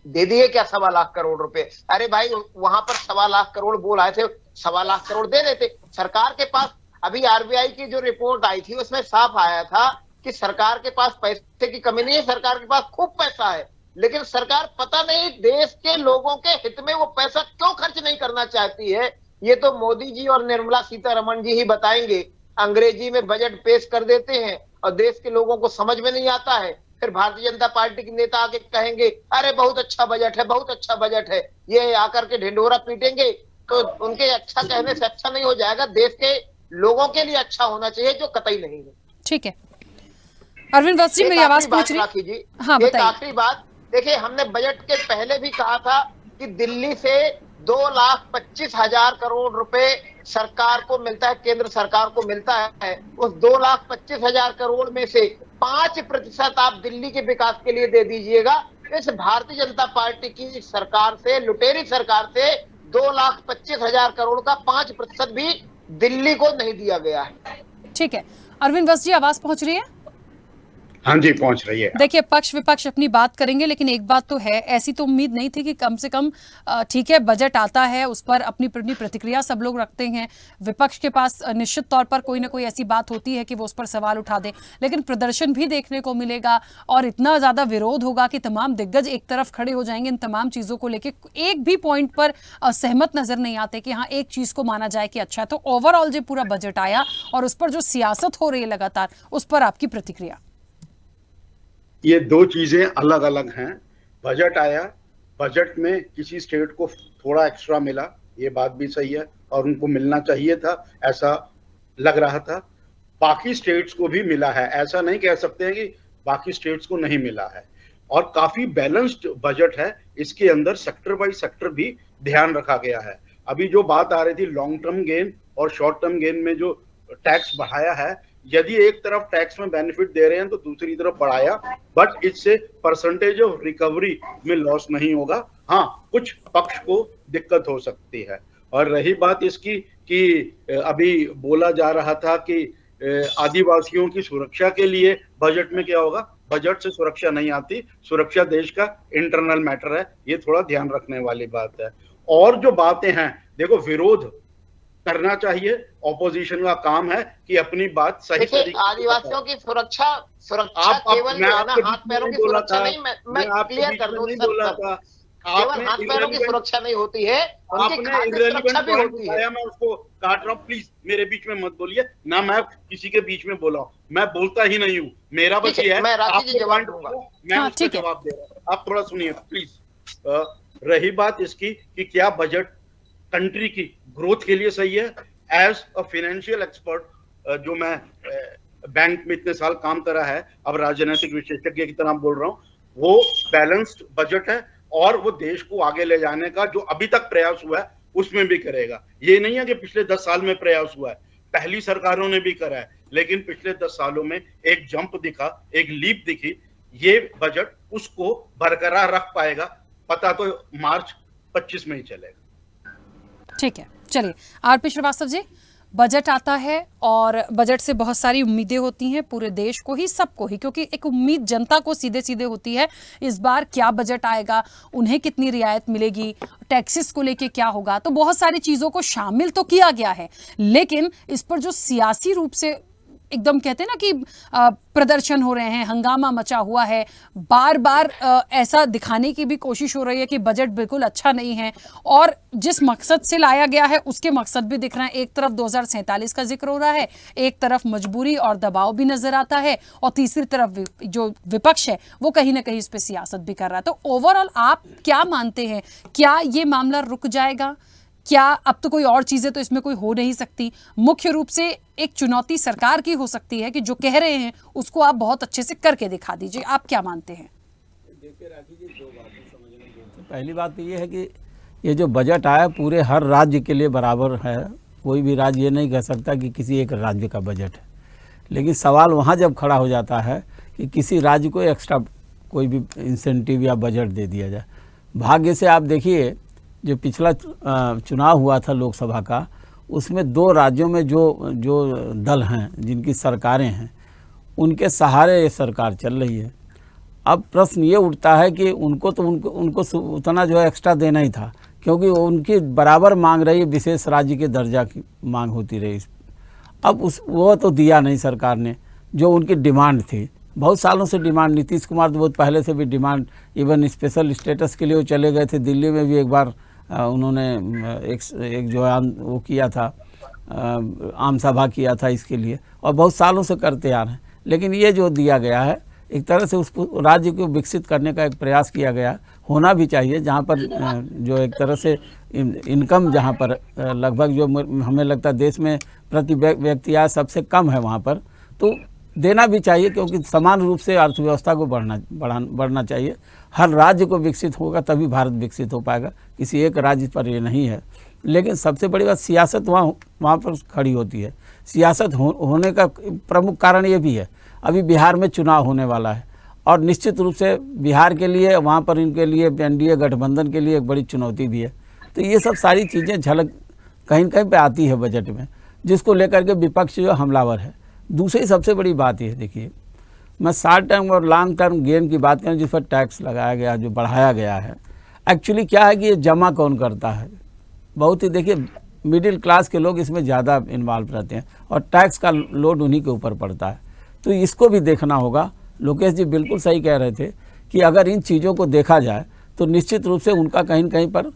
दे दिए क्या? 1.25 लाख करोड़ रुपए? अरे भाई, वहां पर 1.25 लाख करोड़ बोल आए थे, 1.25 लाख करोड़ दे देते। सरकार के पास अभी आरबीआई की जो रिपोर्ट आई थी उसमें साफ आया था कि सरकार के पास पैसे की कमी नहीं है, सरकार के पास खूब पैसा है, लेकिन सरकार पता नहीं देश के लोगों के हित में वो पैसा क्यों खर्च नहीं करना चाहती है। ये तो मोदी जी और निर्मला सीतारमण जी ही बताएंगे। अंग्रेजी में बजट पेश कर देते हैं और देश के लोगों को समझ में नहीं आता है, फिर भारतीय जनता पार्टी के नेता आके कहेंगे अरे बहुत अच्छा बजट है, बहुत अच्छा बजट है, ये आकर के ढिंढोरा पीटेंगे। तो उनके अच्छा कहने से अच्छा नहीं हो जाएगा, देश के लोगों के लिए अच्छा होना चाहिए, जो कतई नहीं है। ठीक है अरविंद वत्स जी, मेरी आवाज पहुंच रही जी? हाँ, एक आखिरी बात, देखिए हमने बजट के पहले भी कहा था कि दिल्ली से 2,25,000 करोड़ रुपए सरकार को मिलता है, केंद्र सरकार को मिलता है। उस 2,25,000 करोड़ में से 5% आप दिल्ली के विकास के लिए दे दीजिएगा। इस भारतीय जनता पार्टी की सरकार से, लुटेरी सरकार से 2,25,000 करोड़ का 5% भी दिल्ली को नहीं दिया गया है। ठीक है अरविंद वत्स जी, आवाज पहुंच रही है? हाँ जी, पहुंच रही है। देखिए पक्ष विपक्ष अपनी बात करेंगे, लेकिन एक बात तो है, ऐसी तो उम्मीद नहीं थी कि कम से कम ठीक है बजट आता है उस पर अपनी प्रतिक्रिया सब लोग रखते हैं, विपक्ष के पास निश्चित तौर पर कोई ना कोई ऐसी बात होती है कि वो उस पर सवाल उठा दे, लेकिन प्रदर्शन भी देखने को मिलेगा और इतना ज्यादा विरोध होगा कि तमाम दिग्गज एक तरफ खड़े हो जाएंगे इन तमाम चीजों को लेकर, एक भी पॉइंट पर सहमत नजर नहीं आते कि हाँ एक चीज को माना जाए कि अच्छा है। तो ओवरऑल जो पूरा बजट आया और उस पर जो सियासत हो रही है लगातार, उस पर आपकी प्रतिक्रिया? ये दो चीजें अलग अलग हैं। बजट आया, बजट में किसी स्टेट को थोड़ा एक्स्ट्रा मिला, ये बात भी सही है और उनको मिलना चाहिए था, ऐसा लग रहा था। बाकी स्टेट्स को भी मिला है, ऐसा नहीं कह सकते हैं कि बाकी स्टेट्स को नहीं मिला है। और काफी बैलेंस्ड बजट है, इसके अंदर सेक्टर बाय सेक्टर भी ध्यान रखा गया है। अभी जो बात आ रही थी लॉन्ग टर्म गेन और शॉर्ट टर्म गेन में जो टैक्स बढ़ाया है, यदि एक तरफ टैक्स में बेनिफिट दे रहे हैं तो दूसरी तरफ बढ़ाया, बट इससे परसेंटेज ऑफ रिकवरी में लॉस नहीं होगा। हाँ, कुछ पक्ष को दिक्कत हो सकती है। और रही बात इसकी कि अभी बोला जा रहा था कि आदिवासियों की सुरक्षा के लिए बजट में क्या होगा, बजट से सुरक्षा नहीं आती, सुरक्षा देश का इंटरनल मैटर है, ये थोड़ा ध्यान रखने वाली बात है। और जो बातें हैं, देखो विरोध करना चाहिए, ऑपोजिशन का काम है कि अपनी बात सही तरीके से आदिवासियों की सुरक्षा केवल हाथ पैरों की सुरक्षा नहीं, मैं क्लियर कर दूं, केवल हाथ पैरों की सुरक्षा नहीं होती है, उनकी खाद्य सुरक्षा भी होती है। मैं उसको काट रहा हूँ, प्लीज मेरे बीच में मत बोलिए ना, मैं किसी के बीच में बोला हूँ, मैं बोलता ही नहीं हूँ, मेरा बस ये है, मैं राखी जी जवाब दूंगा, मैं उसको जवाब दे रहा हूँ, आप थोड़ा सुनिए प्लीज। रही बात इसकी कि क्या बजट कंट्री की ग्रोथ के लिए सही है, एज अ फाइनेंशियल एक्सपर्ट जो मैं बैंक में इतने साल काम करा है, अब राजनीतिक विशेषज्ञ की तरह बोल रहा हूँ, वो बैलेंस्ड बजट है और वो देश को आगे ले जाने का जो अभी तक प्रयास हुआ है उसमें भी करेगा। ये नहीं है कि पिछले 10 साल में प्रयास हुआ है, पहली सरकारों ने भी करा है, लेकिन पिछले 10 सालों में एक जंप दिखा, एक लीप दिखी। ये बजट उसको बरकरार रख पाएगा, पता तो मार्च 25 में ही चलेगा। ठीक है, चलिए आरपी श्रीवास्तव जी, बजट आता है और बजट से बहुत सारी उम्मीदें होती हैं पूरे देश को ही, सबको ही, क्योंकि एक उम्मीद जनता को सीधे सीधे होती है इस बार क्या बजट आएगा, उन्हें कितनी रियायत मिलेगी, टैक्सेस को लेके क्या होगा। तो बहुत सारी चीज़ों को शामिल तो किया गया है, लेकिन इस पर जो सियासी रूप से एकदम कहते हैं ना कि प्रदर्शन हो रहे हैं, हंगामा मचा हुआ है, बार बार ऐसा दिखाने की भी कोशिश हो रही है कि बजट बिल्कुल अच्छा नहीं है, और जिस मकसद से लाया गया है उसके मकसद भी दिख रहे हैं। एक तरफ 2047 का जिक्र हो रहा है, एक तरफ मजबूरी और दबाव भी नजर आता है, और तीसरी तरफ जो विपक्ष है वो कहीं ना कहीं इस पर सियासत भी कर रहा है। तो ओवरऑल आप क्या मानते हैं, क्या ये मामला रुक जाएगा? क्या अब तो कोई और चीजें तो इसमें कोई हो नहीं सकती? मुख्य रूप से एक चुनौती सरकार की हो सकती है कि जो कह रहे हैं उसको आप बहुत अच्छे से करके दिखा दीजिए। आप क्या मानते हैं? देखिए राखी जी, दो बातें समझने की जरूरत है। पहली बात तो ये है कि ये जो बजट आया पूरे हर राज्य के लिए बराबर है, कोई भी राज्य ये नहीं कह सकता कि किसी एक राज्य का बजट है। लेकिन सवाल वहाँ जब खड़ा हो जाता है कि किसी राज्य को एक्स्ट्रा कोई भी इंसेंटिव या बजट दे दिया जाए। भाग्य से आप देखिए जो पिछला चुनाव हुआ था लोकसभा का, उसमें 2 राज्यों में जो दल हैं, जिनकी सरकारें हैं, उनके सहारे ये सरकार चल रही है। अब प्रश्न ये उठता है कि उनको उतना जो है एक्स्ट्रा देना ही था, क्योंकि उनकी बराबर मांग रही, विशेष राज्य के दर्जा की मांग होती रही। अब वो तो दिया नहीं सरकार ने, जो उनकी डिमांड थी। बहुत सालों से डिमांड, नीतीश कुमार तो बहुत पहले से भी डिमांड, इवन स्पेशल स्टेटस के लिए वो चले गए थे। दिल्ली में भी एक बार उन्होंने एक जो है वो किया था, आम सभा किया था इसके लिए, और बहुत सालों से करते आ रहे हैं। लेकिन ये जो दिया गया है, एक तरह से उस राज्य को विकसित करने का एक प्रयास किया गया, होना भी चाहिए। जहाँ पर जो एक तरह से इनकम जहाँ पर लगभग जो हमें लगता है देश में प्रति व्यक्ति आय सबसे कम है, वहाँ पर तो देना भी चाहिए, क्योंकि समान रूप से अर्थव्यवस्था को बढ़ना चाहिए। हर राज्य को विकसित होगा तभी भारत विकसित हो पाएगा, किसी एक राज्य पर ये नहीं है। लेकिन सबसे बड़ी बात सियासत वहाँ पर खड़ी होती है। सियासत होने का प्रमुख कारण ये भी है, अभी बिहार में चुनाव होने वाला है, और निश्चित रूप से बिहार के लिए, वहाँ पर इनके लिए एनडीए गठबंधन के लिए एक बड़ी चुनौती भी है। तो ये सब सारी चीज़ें झलक कहीं न कहीं पे आती है बजट में, जिसको लेकर के विपक्ष जो हमलावर है। दूसरी सबसे बड़ी बात ये देखिए, मैं शॉर्ट टर्म और लॉन्ग टर्म गेन की बात करूँ, जिस पर टैक्स लगाया गया, जो बढ़ाया गया है, एक्चुअली क्या है कि ये जमा कौन करता है? बहुत ही देखिए मिडिल क्लास के लोग इसमें ज़्यादा इन्वॉल्व रहते हैं, और टैक्स का लोड उन्हीं के ऊपर पड़ता है। तो इसको भी देखना होगा। लोकेश जी बिल्कुल सही कह रहे थे कि अगर इन चीज़ों को देखा जाए तो निश्चित रूप से उनका कहीं न कहीं पर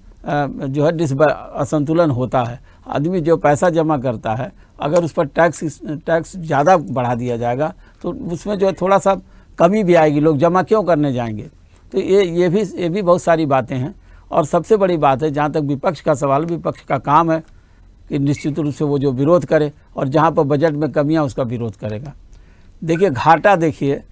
जो है असंतुलन होता है। आदमी जो पैसा जमा करता है, अगर उस पर टैक्स ज़्यादा बढ़ा दिया जाएगा तो उसमें जो है थोड़ा सा कमी भी आएगी, लोग जमा क्यों करने जाएंगे? तो ये भी बहुत सारी बातें हैं। और सबसे बड़ी बात है, जहाँ तक विपक्ष का सवाल, विपक्ष का काम है कि निश्चित रूप से वो जो विरोध करे, और जहाँ पर बजट में कमियाँ उसका विरोध करेगा। देखिए घाटा, देखिए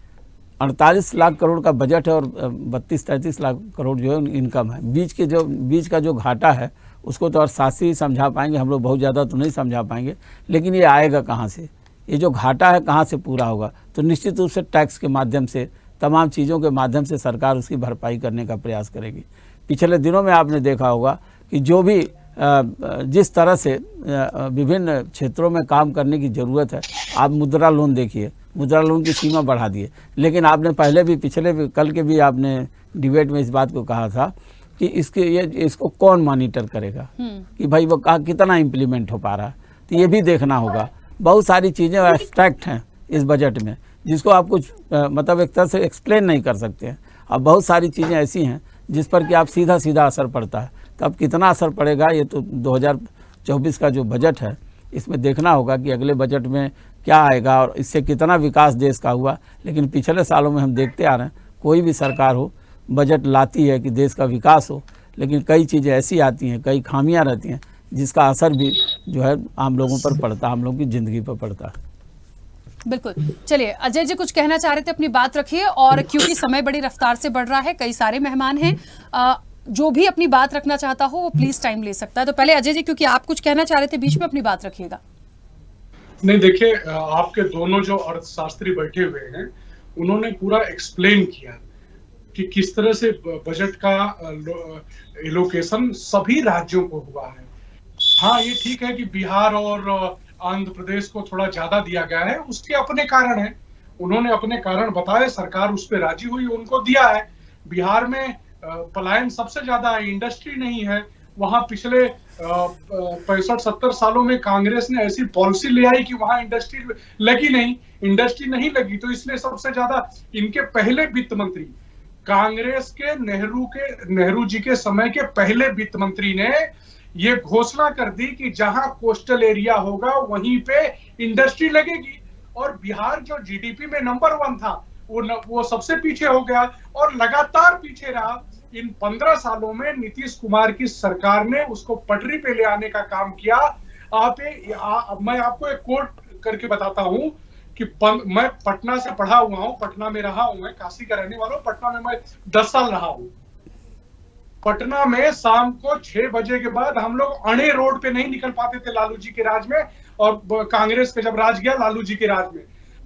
48 लाख करोड़ का बजट है और 32-33 लाख करोड़ जो है इनकम है। बीच का जो घाटा है उसको तो अर्थशास्त्री ही समझा पाएंगे, हम लोग बहुत ज़्यादा तो नहीं समझा पाएंगे। लेकिन ये आएगा कहाँ से? ये जो घाटा है कहाँ से पूरा होगा? तो निश्चित रूप से टैक्स के माध्यम से, तमाम चीज़ों के माध्यम से सरकार उसकी भरपाई करने का प्रयास करेगी। पिछले दिनों में आपने देखा होगा कि जो भी जिस तरह से विभिन्न क्षेत्रों में काम करने की ज़रूरत है, आप मुद्रा लोन देखिए, मुद्रा लोन की सीमा बढ़ा दिए। लेकिन आपने पहले भी, कल के भी आपने डिबेट में इस बात को कहा था कि इसको कौन मॉनिटर करेगा कि भाई वो कितना इम्प्लीमेंट हो पा रहा है। तो ये भी देखना होगा। बहुत सारी चीज़ें एब्स्ट्रैक्ट हैं इस बजट में, जिसको आप कुछ मतलब एक तरह से एक्सप्लेन नहीं कर सकते हैं। अब बहुत सारी चीज़ें ऐसी हैं जिस पर कि आप सीधा असर पड़ता है। तो अब कितना असर पड़ेगा, ये तो 2024 का जो बजट है इसमें देखना होगा कि अगले बजट में क्या आएगा और इससे कितना विकास देश का हुआ। लेकिन पिछले सालों में हम देखते आ रहे हैं, कोई भी सरकार हो, बजट लाती है कि देश का विकास हो, लेकिन कई चीज़ें ऐसी आती हैं, कई खामियां रहती हैं, जिसका असर भी जो है आम लोगों पर पड़ता है, आम लोगों की ज़िंदगी पर पड़ता है। बिल्कुल। चलिए अजय जी कुछ कहना चाह रहे थे, अपनी बात रखिए। और क्योंकि समय बड़ी रफ्तार से बढ़ रहा है, कई सारे मेहमान हैं, जो भी अपनी बात रखना चाहता हो वो प्लीज टाइम ले सकता है। तो पहले अजय जी, क्योंकि आप कुछ कहना चाह रहे थे, बीच में अपनी बात रखिएगा। नहीं देखिए, आपके दोनों जो अर्थशास्त्री बैठे हुए हैं उन्होंने पूरा एक्सप्लेन किया कि किस तरह से बजट का एलोकेशन सभी राज्यों को हुआ है। हाँ, ये ठीक है कि बिहार और आंध्र प्रदेश को थोड़ा ज्यादा दिया गया है, उसके अपने कारण है, उन्होंने अपने कारण बताए, सरकार उस पर राजी हुई, उनको दिया है। बिहार में पलायन सबसे ज्यादा है, इंडस्ट्री नहीं है वहां। पिछले 65-70 सालों में कांग्रेस ने ऐसी पॉलिसी ले आई कि वहां इंडस्ट्री लगी नहीं, इंडस्ट्री नहीं लगी, तो इसलिए सबसे ज्यादा इनके पहले वित्त मंत्री, कांग्रेस के नेहरू जी के समय के पहले वित्त मंत्री ने ये घोषणा कर दी कि जहां कोस्टल एरिया होगा वहीं पे इंडस्ट्री लगेगी। और बिहार जो जीडीपी में नंबर 1 था वो सबसे पीछे हो गया और लगातार पीछे रहा। इन 15 सालों में नीतीश कुमार की सरकार ने उसको पटरी पे ले आने का काम किया। मैं आपको एक कोट करके बताता हूं कि मैं पटना से पढ़ा हुआ हूं, पटना में रहा हूं, मैं काशी का रहने वाला हूं, पटना में मैं 10 साल रहा हूं। पटना में शाम को 6 बजे के बाद हम लोग अणे रोड पे नहीं निकल पाते थे लालू जी के राज में, और कांग्रेस का जब राज गया लालू जी के राज में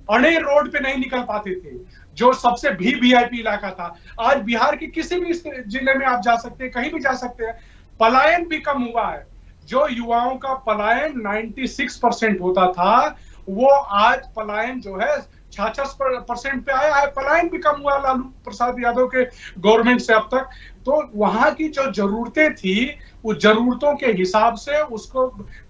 अणे रोड पे नहीं निकल पाते थे, जो सबसे वीआईपी इलाका था। आज बिहार के किसी भी जिले में आप जा सकते हैं, कहीं भी जा सकते हैं। पलायन भी कम हुआ है। जो युवाओं का पलायन 96% होता था, वो आज पलायन जो है 66% पे आया है। पलायन भी कम हुआ लालू प्रसाद यादव के गवर्नमेंट से अब तक। तो वहां की जो जरूरतें थी, उस जरूरतों के हिसाब से उसको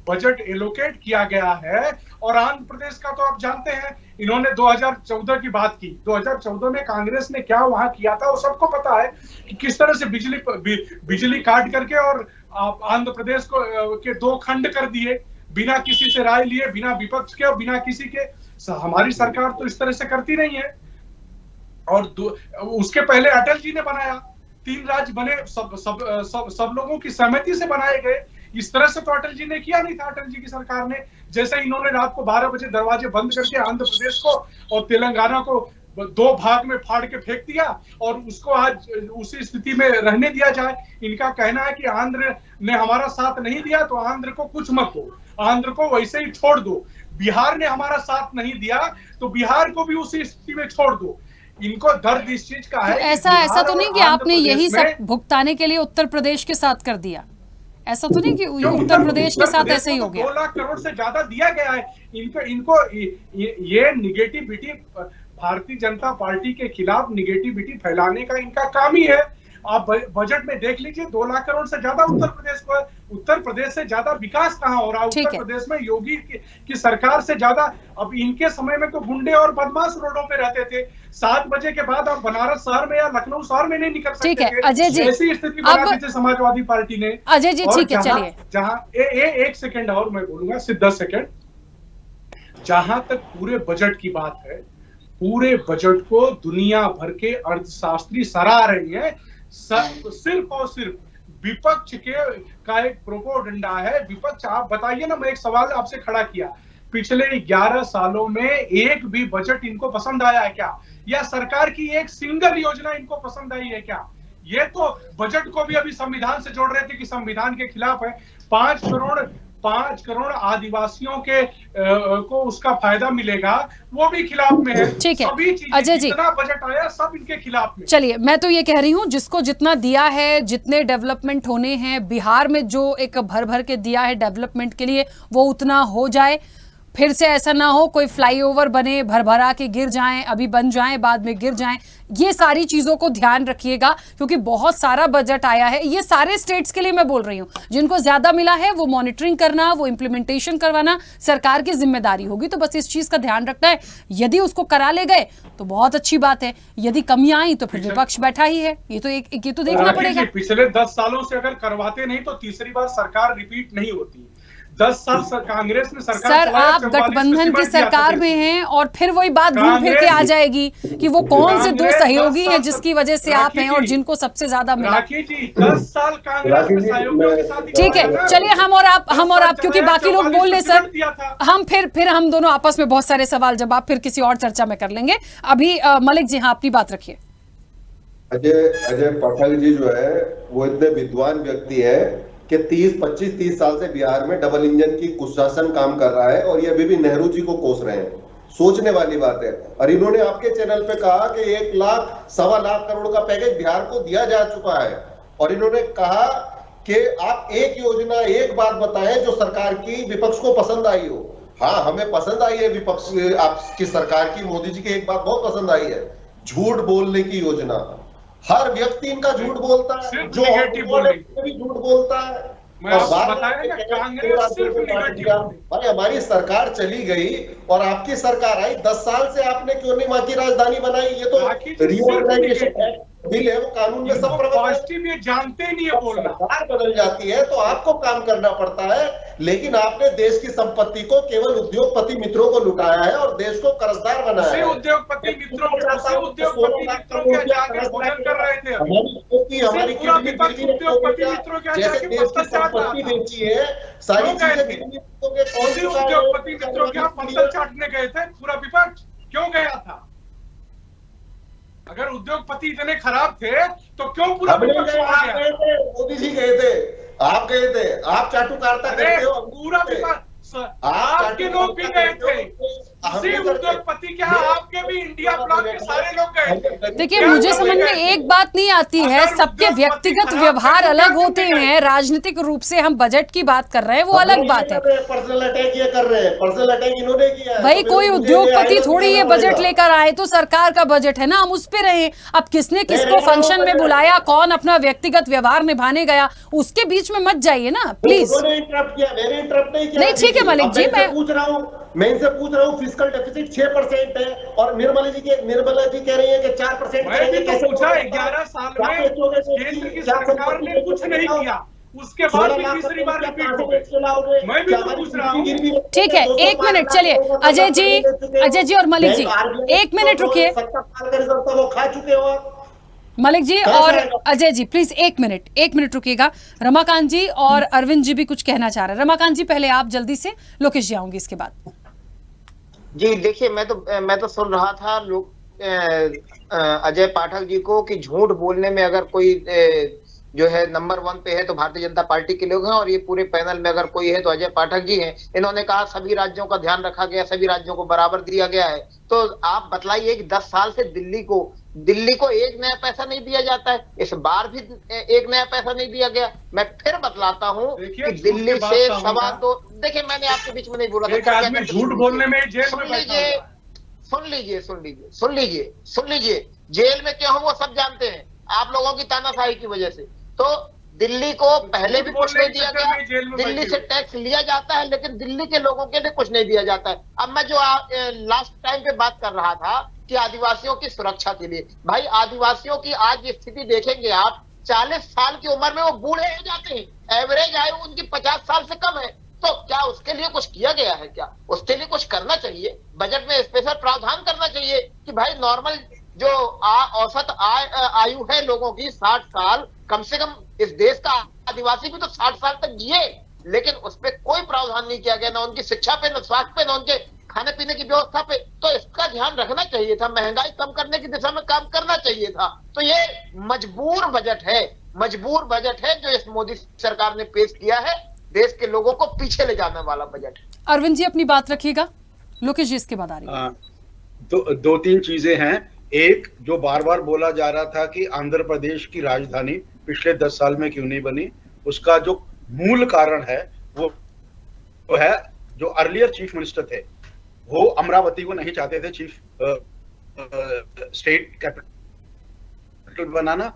बजट एलोकेट किया गया है। और आंध्र प्रदेश का तो आप जानते हैं, इन्होंने 2014 की बात की। 2014 में कांग्रेस ने क्या वहां किया था वो सबको पता है कि किस तरह से बिजली काट करके और आंध्र प्रदेश को के 2 खंड कर दिए, बिना किसी से राय लिए, बिना विपक्ष के और बिना किसी के। हमारी सरकार तो इस तरह से करती नहीं है। और उसके पहले अटल जी ने बनाया, 3 राज्य बने, सब लोगों की सहमति से बनाए गए। इस तरह से तो अटल जी ने किया नहीं था। अटल जी की सरकार ने जैसे इन्होंने रात को 12 बजे दरवाजे बंद करके आंध्र प्रदेश को और तेलंगाना को 2 भाग में फाड़ के फेंक दिया और उसको आज उसी स्थिति में रहने दिया जाए। इनका कहना है कि आंध्र ने हमारा साथ नहीं दिया तो आंध्र को कुछ मत दो, आंध्र को वैसे ही छोड़ दो। बिहार ने हमारा साथ नहीं दिया तो बिहार को भी उसी स्थिति में छोड़ दो। इनको दर्द इस चीज का है। तो ऐसा तो नहीं कि आपने यही सब भुगताने के लिए उत्तर प्रदेश के साथ कर दिया, ऐसा तो नहीं कि उत्तर प्रदेश के साथ ऐसे ही हो गया। 2 लाख करोड़ से ज्यादा दिया गया है। इनको ये निगेटिविटी, भारतीय जनता पार्टी के खिलाफ निगेटिविटी फैलाने का इनका काम ही है। आप बजट में देख लीजिए, 2 लाख करोड़ से ज्यादा उत्तर प्रदेश को है। उत्तर प्रदेश से ज्यादा विकास कहाँ हो रहा है? उत्तर प्रदेश में योगी की सरकार से ज्यादा। अब इनके समय में तो गुंडे और बदमाश रोडों पे रहते थे। 7 बजे के बाद आप बनारस शहर में या लखनऊ शहर में नहीं निकल सकते थे। अजय जी, ऐसी स्थिति बना दी थी समाजवादी पार्टी ने। अजय जी ठीक है, चलिए जहां 1 सेकंड और मैं बोलूंगा, सिर्फ 10 सेकंड। जहां तक पूरे बजट की बात है, पूरे बजट को दुनिया भर के अर्थशास्त्री सराह रही है। सिर्फ और सिर्फ विपक्ष का एक प्रोपोगंडा है। विपक्ष, आप बताइए ना, मैं एक सवाल आपसे खड़ा किया, पिछले 11 सालों में एक भी बजट इनको पसंद आया है क्या? या सरकार की एक सिंगल योजना इनको पसंद आई है क्या? ये तो बजट को भी अभी संविधान से जोड़ रहे थे कि संविधान के खिलाफ है। 5 करोड़ आदिवासियों के को उसका फायदा मिलेगा, वो भी खिलाफ में है। ठीक है अजय जी, जितना बजट आया सब इनके खिलाफ में। चलिए, मैं तो ये कह रही हूँ, जिसको जितना दिया है, जितने डेवलपमेंट होने हैं, बिहार में जो एक भर के दिया है डेवलपमेंट के लिए, वो उतना हो जाए। फिर से ऐसा ना हो कोई फ्लाईओवर बने, भरा के गिर जाएं, अभी बन जाएं बाद में गिर जाएं। ये सारी चीजों को ध्यान रखिएगा, क्योंकि बहुत सारा बजट आया है। ये सारे स्टेट्स के लिए मैं बोल रही हूँ, जिनको ज्यादा मिला है वो मॉनिटरिंग करना, वो इम्प्लीमेंटेशन करवाना सरकार की जिम्मेदारी होगी। तो बस इस चीज का ध्यान रखना है। यदि उसको करा ले गए तो बहुत अच्छी बात है, यदि कमियां आई तो फिर विपक्ष बैठा ही है। ये तो देखना पड़ेगा। पिछले 10 सालों से अगर करवाते नहीं तो तीसरी बार सरकार रिपीट नहीं होती। 10 साल कांग्रेस ने सरकार सर चलाया, आप 44 गठबंधन की सिमट दिया था सरकार में हैं और फिर वही बात घूम फिर के आ जाएगी कि वो कौन से दो कांग्रेस सहयोगी 10 हैं साल जिसकी वजह से आप हैं और जिनको सबसे ज्यादा मिला। राखी जी 10 साल कांग्रेस में सहयोगियों के साथ ही ठीक है, चला चलिए हम और आप क्योंकि बाकी लोग बोल रहे सर, दिया था। हम फिर हम दोनों आपस में बहुत सारे सवाल जवाब फिर किसी और चर्चा में कर लेंगे। अभी मलिक जी हाँ अपनी बात रखिए। अजय पाठक जी जो है वो इतने विद्वान व्यक्ति है कि 25-30 साल से बिहार में डबल इंजन की कुशासन काम कर रहा है और ये अभी भी नेहरू जी को कोस रहे हैं। सोचने वाली बात है। और इन्होंने आपके चैनल पे कहा कि 1 लाख 1.25 लाख करोड़ का पैकेज बिहार को दिया जा चुका है और इन्होंने कहा कि आप एक योजना एक बात बताएं जो सरकार की विपक्ष को पसंद आई हो। हाँ हमें पसंद आई है विपक्ष आपकी सरकार की, मोदी जी की एक बात बहुत पसंद आई है, झूठ बोलने की योजना। हर व्यक्ति इनका झूठ बोलता है, जो भी झूठ बोलता है। भाई हमारी सरकार चली गई और आपकी सरकार आई, 10 साल से आपने क्यों नहीं वहां की राजधानी बनाई? ये तो रिओर्गनाइजेशन बिल है, वो कानून में सब पॉजिटिव ये जानते नहीं है बोलना। सरकार बदल जाती है तो आपको काम करना पड़ता है, लेकिन आपने देश की संपत्ति को केवल उद्योगपति मित्रों को लुटाया है और देश को कर्जदार बनाया है। उद्योगपति मित्रों के जाके भोजन कर रहे थे। हमारी जैसे देश की संपत्ति बेची है, सारी चीजें उद्योगपति मित्रों के यहाँ फसल चाटने गए थे, पूरा विपक्ष क्यों गया था? अगर उद्योगपति इतने खराब थे तो क्यों पूरा विपक्ष वहां गया? मोदी जी गए थे, आप गए थे, आप चाटुकारिता करते हो। पूरा विपक्ष आपके लोग भी गए थे, उद्योगपति क्या आपके भी इंडिया ब्लॉक के सारे लोग गए थे। देखिए मुझे समझ में एक बात नहीं आती है, सबके व्यक्तिगत व्यवहार अलग होते हैं, राजनीतिक रूप से हम बजट की बात कर रहे हैं वो अलग बात है। पर्सनल अटैक ये कर रहे हैं, पर्सनल अटैक इन्होंने किया है। भाई कोई उद्योगपति थोड़ी ये बजट लेकर आए, तो सरकार का बजट है ना, हम उस पे रहे। अब किसने किसको फंक्शन में बुलाया, कौन अपना व्यक्तिगत व्यवहार निभाने गया, उसके बीच में मत जाइए ना प्लीज। नहीं ठीक है मलिक जी, मैं इनसे पूछ रहा हूँ फिस्कल डेफिसिट 6% है और निर्मला जी कह रही है कि 4% करेंगे। कैसे पूछा 11 साल में केंद्र की सरकार ने कुछ नहीं किया, उसके बाद भी तीसरी बार रिपीट हो गए। मैं भी तो पूछ रहा हूँ। ठीक है 1 मिनट, चलिए अजय जी और मलिक जी 1 मिनट रुकिए। वो खा चुके हो मलिक जी और अजय जी प्लीज 1 मिनट रुकिएगा। रमाकांत जी और अरविंद जी भी कुछ कहना चाह रहे हैं। रमाकांत जी पहले आप जल्दी से, लोकेश जी आऊंगी इसके बाद। जी देखिए मैं तो सुन रहा था लोग अजय पाठक जी को कि झूठ बोलने में अगर कोई जो है नंबर 1 पे है तो भारतीय जनता पार्टी के लोग हैं और ये पूरे पैनल में अगर कोई है तो अजय पाठक जी हैं। इन्होंने कहा सभी राज्यों का ध्यान रखा गया, सभी राज्यों को बराबर दिया गया है। तो आप बतलाइए कि 10 साल से दिल्ली को एक नया पैसा नहीं दिया जाता है, इस बार भी एक नया पैसा नहीं दिया गया। मैं फिर बतलाता हूँ कि दिल्ली से 2.25, देखिए मैंने आपके बीच में नहीं बोला था, झूठ बोलने में जेल में सुन लीजिए जेल में क्यों वो सब जानते हैं, आप लोगों की तानाशाही की वजह से। तो दिल्ली को पहले भी कुछ नहीं दिया गया, दिल्ली से टैक्स लिया जाता है लेकिन दिल्ली के लोगों के लिए कुछ नहीं दिया जाता है। अब मैं जो लास्ट टाइम पे बात कर रहा था कि आदिवासियों की सुरक्षा के लिए, भाई आदिवासियों की आज स्थिति देखेंगे आप, 40 साल की उम्र में वो बूढ़े हो जाते हैं, एवरेज आयु उनकी 50 साल से कम है। तो क्या उसके लिए कुछ किया गया है? क्या उसके लिए कुछ करना चाहिए? बजट में स्पेशल प्रावधान करना चाहिए कि भाई नॉर्मल जो औसत आयु है लोगों की 60 साल, कम से कम इस देश का आदिवासी भी तो 60 साल तक जिए, लेकिन उस पर कोई प्रावधान नहीं किया गया, ना उनकी शिक्षा पे, ना स्वास्थ्य पे, ना उनके खाने पीने की व्यवस्था पे। तो इसका ध्यान रखना चाहिए था, महंगाई कम करने की दिशा में काम करना चाहिए था। तो ये मजबूर बजट है जो इस मोदी सरकार ने पेश किया है, देश के लोगों को पीछे ले जाने वाला बजट। अरविंद जी अपनी बात रखिएगा, लोकेश जी इसके बाद आ रही है। दो तीन चीजें हैं। एक, जो बार बार बोला जा रहा था कि आंध्र प्रदेश की राजधानी पिछले 10 साल में क्यों नहीं बनी, उसका जो मूल कारण है वो है जो अर्लियर चीफ मिनिस्टर थे, वो अमरावती को नहीं चाहते थे चीफ स्टेट कैपिटल बनाना।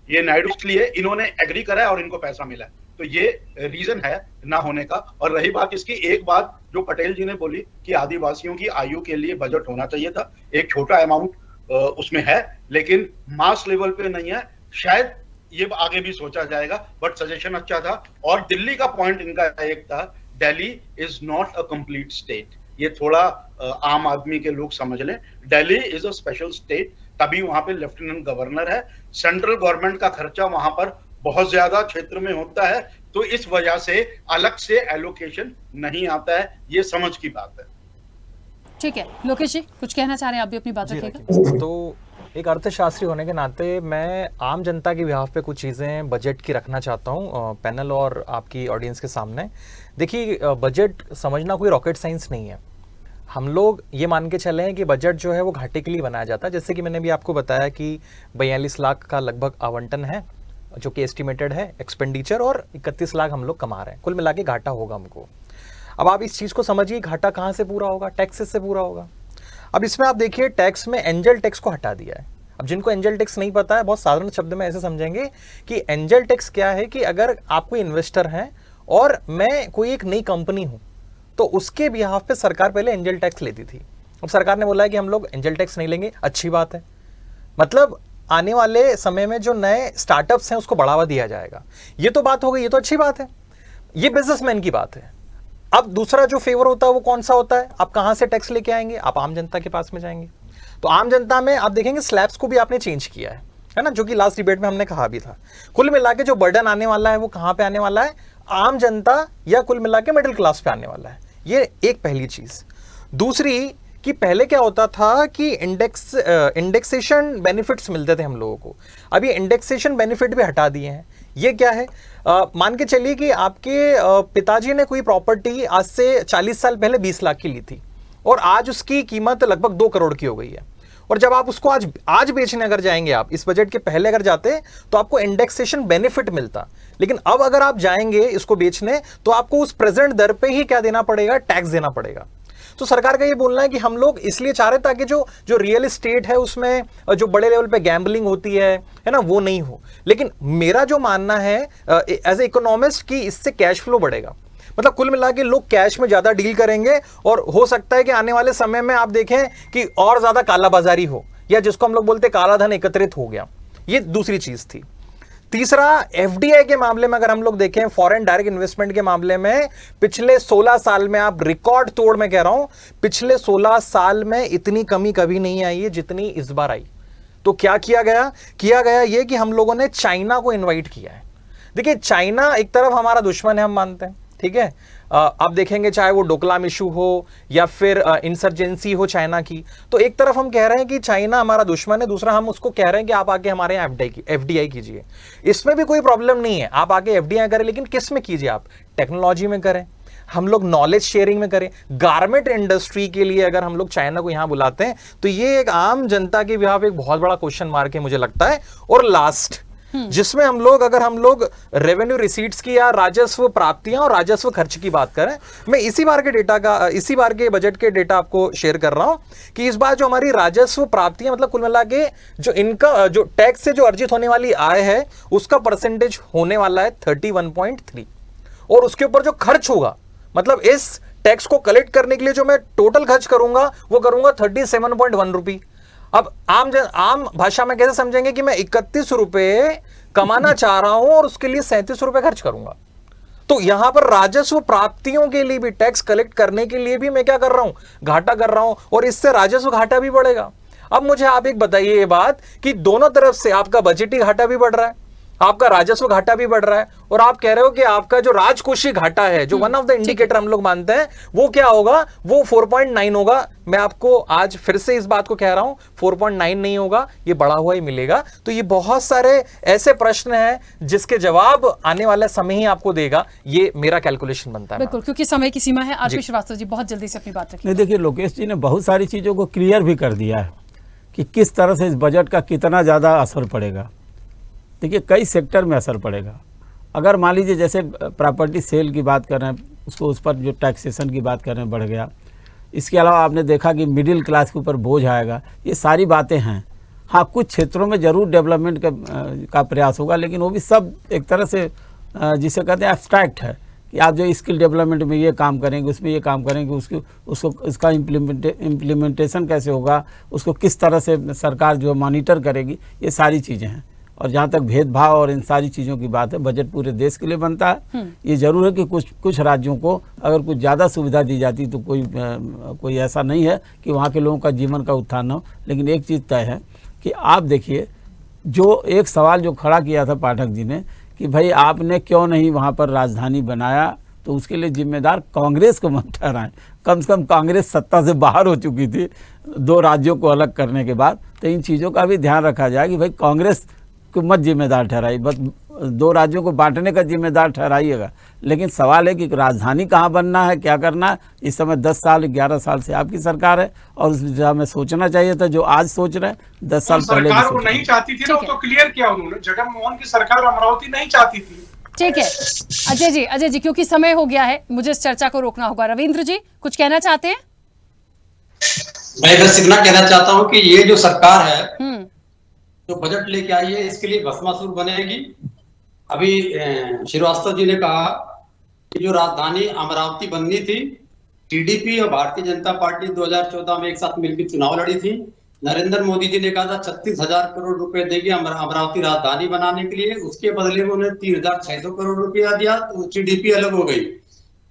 ये नायडू इसलिए इन्होंने एग्री करा है और इनको पैसा मिला है, तो ये रीजन है ना होने का। और रही बात इसकी, एक बात जो पटेल जी ने बोली कि आदिवासियों की आयु के लिए बजट होना चाहिए था, एक छोटा अमाउंट उसमें है लेकिन मास लेवल पे नहीं है, शायद ये आगे भी सोचा जाएगा, बट सजेशन अच्छा था। और दिल्ली का पॉइंट इनका एक था, Delhi is not a complete state. ये थोड़ा आम आदमी के लोग समझ लें, Delhi is a special state, तभी वहां पे लेफ्टिनेंट गवर्नर है। सेंट्रल गवर्नमेंट का खर्चा वहां पर बहुत ज्यादा क्षेत्र में होता है, तो इस वजह से अलग से एलोकेशन नहीं आता है, ये समझ की बात है। ठीक है, लोकेश जी कुछ कहना चाह रहे हैं, आप भी अपनी बात रखिएगा। तो एक अर्थशास्त्री होने के नाते मैं आम जनता के बिहाफ पे कुछ चीज़ें बजट की रखना चाहता हूँ पैनल और आपकी ऑडियंस के सामने। देखिए, बजट समझना कोई रॉकेट साइंस नहीं है। हम लोग ये मान के चले हैं कि बजट जो है वो घाटे के लिए बनाया जाता है। जैसे कि मैंने भी आपको बताया कि 42 लाख का लगभग आवंटन है जो कि एस्टिमेटेड है एक्सपेंडिचर, और 31 लाख हम लोग कमा रहे हैं, कुल मिला के घाटा होगा हमको। अब आप इस चीज़ को समझिए, घाटा कहाँ से पूरा होगा? टैक्सेस से पूरा होगा। अब इसमें आप देखिए, टैक्स में एंजल टैक्स को हटा दिया है। अब जिनको एंजल टैक्स नहीं पता है, बहुत साधारण शब्द में ऐसे समझेंगे कि एंजल टैक्स क्या है कि अगर आप कोई इन्वेस्टर हैं और मैं कोई एक नई कंपनी हूं, तो उसके बिहाफ पे सरकार पहले एंजल टैक्स लेती थी। अब सरकार ने बोला है कि हम लोग एंजल टैक्स नहीं लेंगे। अच्छी बात है, मतलब आने वाले समय में जो नए स्टार्टअप्स हैं उसको बढ़ावा दिया जाएगा। ये तो बात हो गई, ये तो अच्छी बात है, ये बिजनेसमैन की बात है। अब दूसरा जो फेवर होता है वो कौन सा होता है? आप कहां से टैक्स लेके आएंगे? आप आम जनता के पास में जाएंगे। तो आम जनता में आप देखेंगे स्लैब्स को भी आपने चेंज किया है ना, जो कि लास्ट डिबेट में हमने कहा भी था। कुल मिला के जो बर्डन आने वाला है वो कहां पे आने वाला है? आम जनता या कुल मिला के मिडिल क्लास पे आने वाला है। ये एक पहली चीज। दूसरी कि पहले क्या होता था कि इंडेक्सेशन बेनिफिट्स मिलते थे हम लोगों को, अब ये इंडेक्सेशन बेनिफिट भी हटा दिए हैं। ये क्या है? मान के चलिए कि आपके पिताजी ने कोई प्रॉपर्टी आज से 40 साल पहले 20 लाख की ली थी और आज उसकी कीमत लगभग 2 करोड़ की हो गई है, और जब आप उसको आज बेचने अगर जाएंगे, आप इस बजट के पहले अगर जाते तो आपको इंडेक्सेशन बेनिफिट मिलता। लेकिन अब अगर आप जाएंगे इसको बेचने तो आपको उस प्रेजेंट दर पे ही क्या देना पड़ेगा? टैक्स देना पड़ेगा। तो सरकार का ये बोलना है कि हम लोग इसलिए चाह रहे ताकि जो रियल एस्टेट है उसमें जो बड़े लेवल पे गैम्बलिंग होती है ना, वो नहीं हो। लेकिन मेरा जो मानना है एज ए इकोनॉमिस्ट कि इससे कैश फ्लो बढ़ेगा, मतलब कुल मिला के लोग कैश में ज्यादा डील करेंगे, और हो सकता है कि आने वाले समय में आप देखें कि और ज्यादा कालाबाजारी हो, या जिसको हम लोग बोलते हैं काला धन एकत्रित हो गया। ये दूसरी चीज थी। तीसरा, एफडीआई के मामले में अगर हम लोग देखें, फॉरेन डायरेक्ट इन्वेस्टमेंट के मामले में पिछले 16 साल में, आप रिकॉर्ड तोड़ में कह रहा हूं, पिछले 16 साल में इतनी कमी कभी नहीं आई है जितनी इस बार आई। तो क्या किया गया ये कि हम लोगों ने चाइना को इन्वाइट किया है। देखिए, चाइना एक तरफ हमारा दुश्मन है, हम मानते हैं, ठीक है। आप देखेंगे चाहे वो डोकलाम इशू हो या फिर इंसर्जेंसी हो चाइना की, तो एक तरफ हम कह रहे हैं कि चाइना हमारा दुश्मन है, दूसरा हम उसको कह रहे हैं कि आप आके हमारे यहाँ एफडीआई कीजिए। इसमें भी कोई प्रॉब्लम नहीं है, आप आके एफडीआई करें, लेकिन किस में कीजिए? आप टेक्नोलॉजी में करें, हम लोग नॉलेज शेयरिंग में करें। गारमेंट इंडस्ट्री के लिए अगर हम लोग चाइना को यहां बुलाते हैं तो ये एक आम जनता के बिहाफ एक बहुत बड़ा क्वेश्चन मार्क है मुझे लगता है। और लास्ट, जिसमें अगर हम लोग रेवेन्यू रिसीट्स की या राजस्व प्राप्तियां और राजस्व खर्च की बात करें, मैं इसी बार के बजट के डेटा आपको शेयर कर रहा हूं कि इस बार जो हमारी राजस्व प्राप्तियां, मतलब कुल मिला के जो टैक्स से जो अर्जित होने वाली आय है उसका परसेंटेज होने वाला है 31.3, और उसके ऊपर जो खर्च होगा, मतलब इस टैक्स को कलेक्ट करने के लिए जो मैं टोटल खर्च करूंगा वो करूंगा 37.1 रुपये। अब आम भाषा में कैसे समझेंगे कि मैं 31 रुपए कमाना चाह रहा हूं और उसके लिए 37 रुपए खर्च करूंगा। तो यहां पर राजस्व प्राप्तियों के लिए भी, टैक्स कलेक्ट करने के लिए भी मैं क्या कर रहा हूं? घाटा कर रहा हूं, और इससे राजस्व घाटा भी बढ़ेगा। अब मुझे आप एक बताइए ये बात कि दोनों तरफ से आपका बजटी घाटा भी बढ़ रहा है, आपका राजस्व घाटा भी बढ़ रहा है, और आप कह रहे हो कि आपका जो राजकोषीय घाटा है, जो वन ऑफ द इंडिकेटर हम लोग मानते हैं, वो क्या होगा? वो 4.9 होगा। मैं आपको आज फिर से इस बात को कह रहा हूं, 4.9 नहीं होगा, ये बढ़ा हुआ ही मिलेगा। तो ये बहुत सारे ऐसे प्रश्न हैं जिसके जवाब आने वाला समय ही आपको देगा, ये मेरा कैलकुलेशन बनता है। बिल्कुल, क्योंकि समय की सीमा है। आरपी श्रीवास्तव जी, बहुत जल्दी से अपनी बात रखिए। देखिए, लोकेश जी ने बहुत सारी चीज़ों को क्लियर भी कर दिया है कि किस तरह से इस बजट का कितना ज़्यादा असर पड़ेगा। देखिए, कई सेक्टर में असर पड़ेगा। अगर मान लीजिए जैसे प्रॉपर्टी सेल की बात कर रहे हैं, उसको उस पर जो टैक्सेशन की बात कर रहे हैं बढ़ गया। इसके अलावा आपने देखा कि मिडिल क्लास के ऊपर बोझ आएगा। ये सारी बातें हैं। हाँ, कुछ क्षेत्रों में ज़रूर डेवलपमेंट का प्रयास होगा, लेकिन वो भी सब एक तरह से जिसे कहते हैं एब्स्ट्रैक्ट है कि आप जो स्किल डेवलपमेंट में ये काम करेंगे, उसमें ये काम करेंगे, उसका इम्प्लीमेंटेशन कैसे होगा, उसको किस तरह से सरकार जो मॉनिटर करेगी, ये सारी चीज़ें हैं। और जहाँ तक भेदभाव और इन सारी चीज़ों की बात है, बजट पूरे देश के लिए बनता है। ये जरूर है कि कुछ राज्यों को अगर कुछ ज़्यादा सुविधा दी जाती तो कोई ऐसा नहीं है कि वहाँ के लोगों का जीवन का उत्थान न हो। लेकिन एक चीज़ तय है कि आप देखिए, जो एक सवाल जो खड़ा किया था पाठक जी ने कि भाई आपने क्यों नहीं वहाँ पर राजधानी बनाया, तो उसके लिए जिम्मेदार कांग्रेस को मत ठहराएं। कम से कम कांग्रेस सत्ता से बाहर हो चुकी थी 2 राज्यों को अलग करने के बाद। तो इन चीज़ों का भी ध्यान रखा जाए कि भाई कांग्रेस को मत जिम्मेदार ठहराई, बस 2 राज्यों को बांटने का जिम्मेदार ठहराइएगा। लेकिन सवाल है कि राजधानी कहाँ बनना है, क्या करना है। इस समय 10 साल 11 साल से आपकी सरकार है और उस दिशा में सोचना चाहिए था जो आज सोच रहे हैं 10 साल पहले सरकार वो नहीं चाहती थी ना, वो तो क्लियर किया उन्होंने। जगनमोहन की सरकार अमरावती नहीं चाहती थी। ठीक है अजय जी क्योंकि समय हो गया है, मुझे इस चर्चा को रोकना होगा। रविंद्र जी कुछ कहना चाहते हैं? मैं बस इतना कहना चाहता हूं कि ये जो सरकार है जो बजट लेके आई है, इसके लिए भस्मासुर बनेगी। अभी श्रीवास्तव जी ने कहा कि जो राजधानी अमरावती बननी थी, टीडीपी और भारतीय जनता पार्टी 2014 में एक साथ मिलकर चुनाव लड़ी थी। नरेंद्र मोदी जी ने कहा था 36,000 करोड़ रुपए देगी अमरावती राजधानी बनाने के लिए, उसके बदले में उन्हें 3,600 करोड़ रुपया दिया, तो टीडीपी अलग हो गई।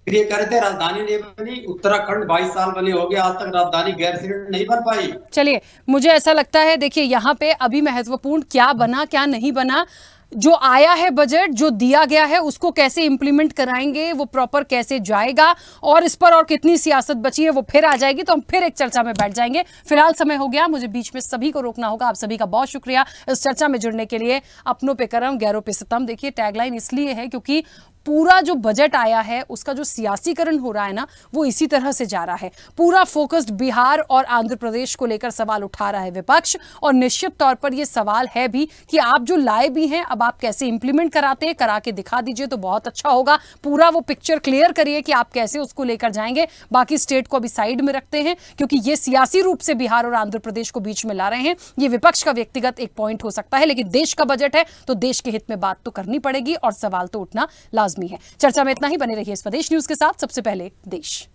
फिर ये कह रहे थे राजधानी नहीं बनी। उत्तराखंड 22 साल बने हो गए, आज तक राजधानी गैर नहीं बन पाई। चलिए, मुझे ऐसा लगता है देखिए यहाँ पे अभी महत्वपूर्ण क्या बना क्या नहीं बना, जो आया है बजट, जो दिया गया है उसको कैसे इंप्लीमेंट कराएंगे, वो प्रॉपर कैसे जाएगा, और इस पर और कितनी सियासत बची है वो फिर आ जाएगी, तो हम फिर एक चर्चा में बैठ जाएंगे। फिलहाल समय हो गया, मुझे बीच में सभी को रोकना होगा। आप सभी का बहुत शुक्रिया इस चर्चा में जुड़ने के लिए। अपनों पे करम, गैरों पे सितम। देखिए टैगलाइन इसलिए है क्योंकि पूरा जो बजट आया है उसका जो सियासीकरण हो रहा है ना, वो इसी तरह से जा रहा है। पूरा फोकस्ड बिहार और आंध्र प्रदेश को लेकर सवाल उठा रहा है विपक्ष, और निश्चित तौर पर यह सवाल है भी कि आप जो लाए भी हैं अब आप कैसे इंप्लीमेंट कराते हैं, करा के दिखा दीजिए तो बहुत अच्छा होगा। पूरा वो पिक्चर क्लियर करिए कि आप कैसे उसको लेकर जाएंगे। बाकी स्टेट को अभी साइड में रखते हैं क्योंकि ये सियासी रूप से बिहार और आंध्र प्रदेश को बीच में ला रहे हैं। ये विपक्ष का व्यक्तिगत एक पॉइंट हो सकता है, लेकिन देश का बजट है तो देश के हित में बात तो करनी पड़ेगी और सवाल तो उठना लाजमी है। चर्चा में इतना ही। बने रहिए स्वदेश न्यूज के साथ। सबसे पहले देश।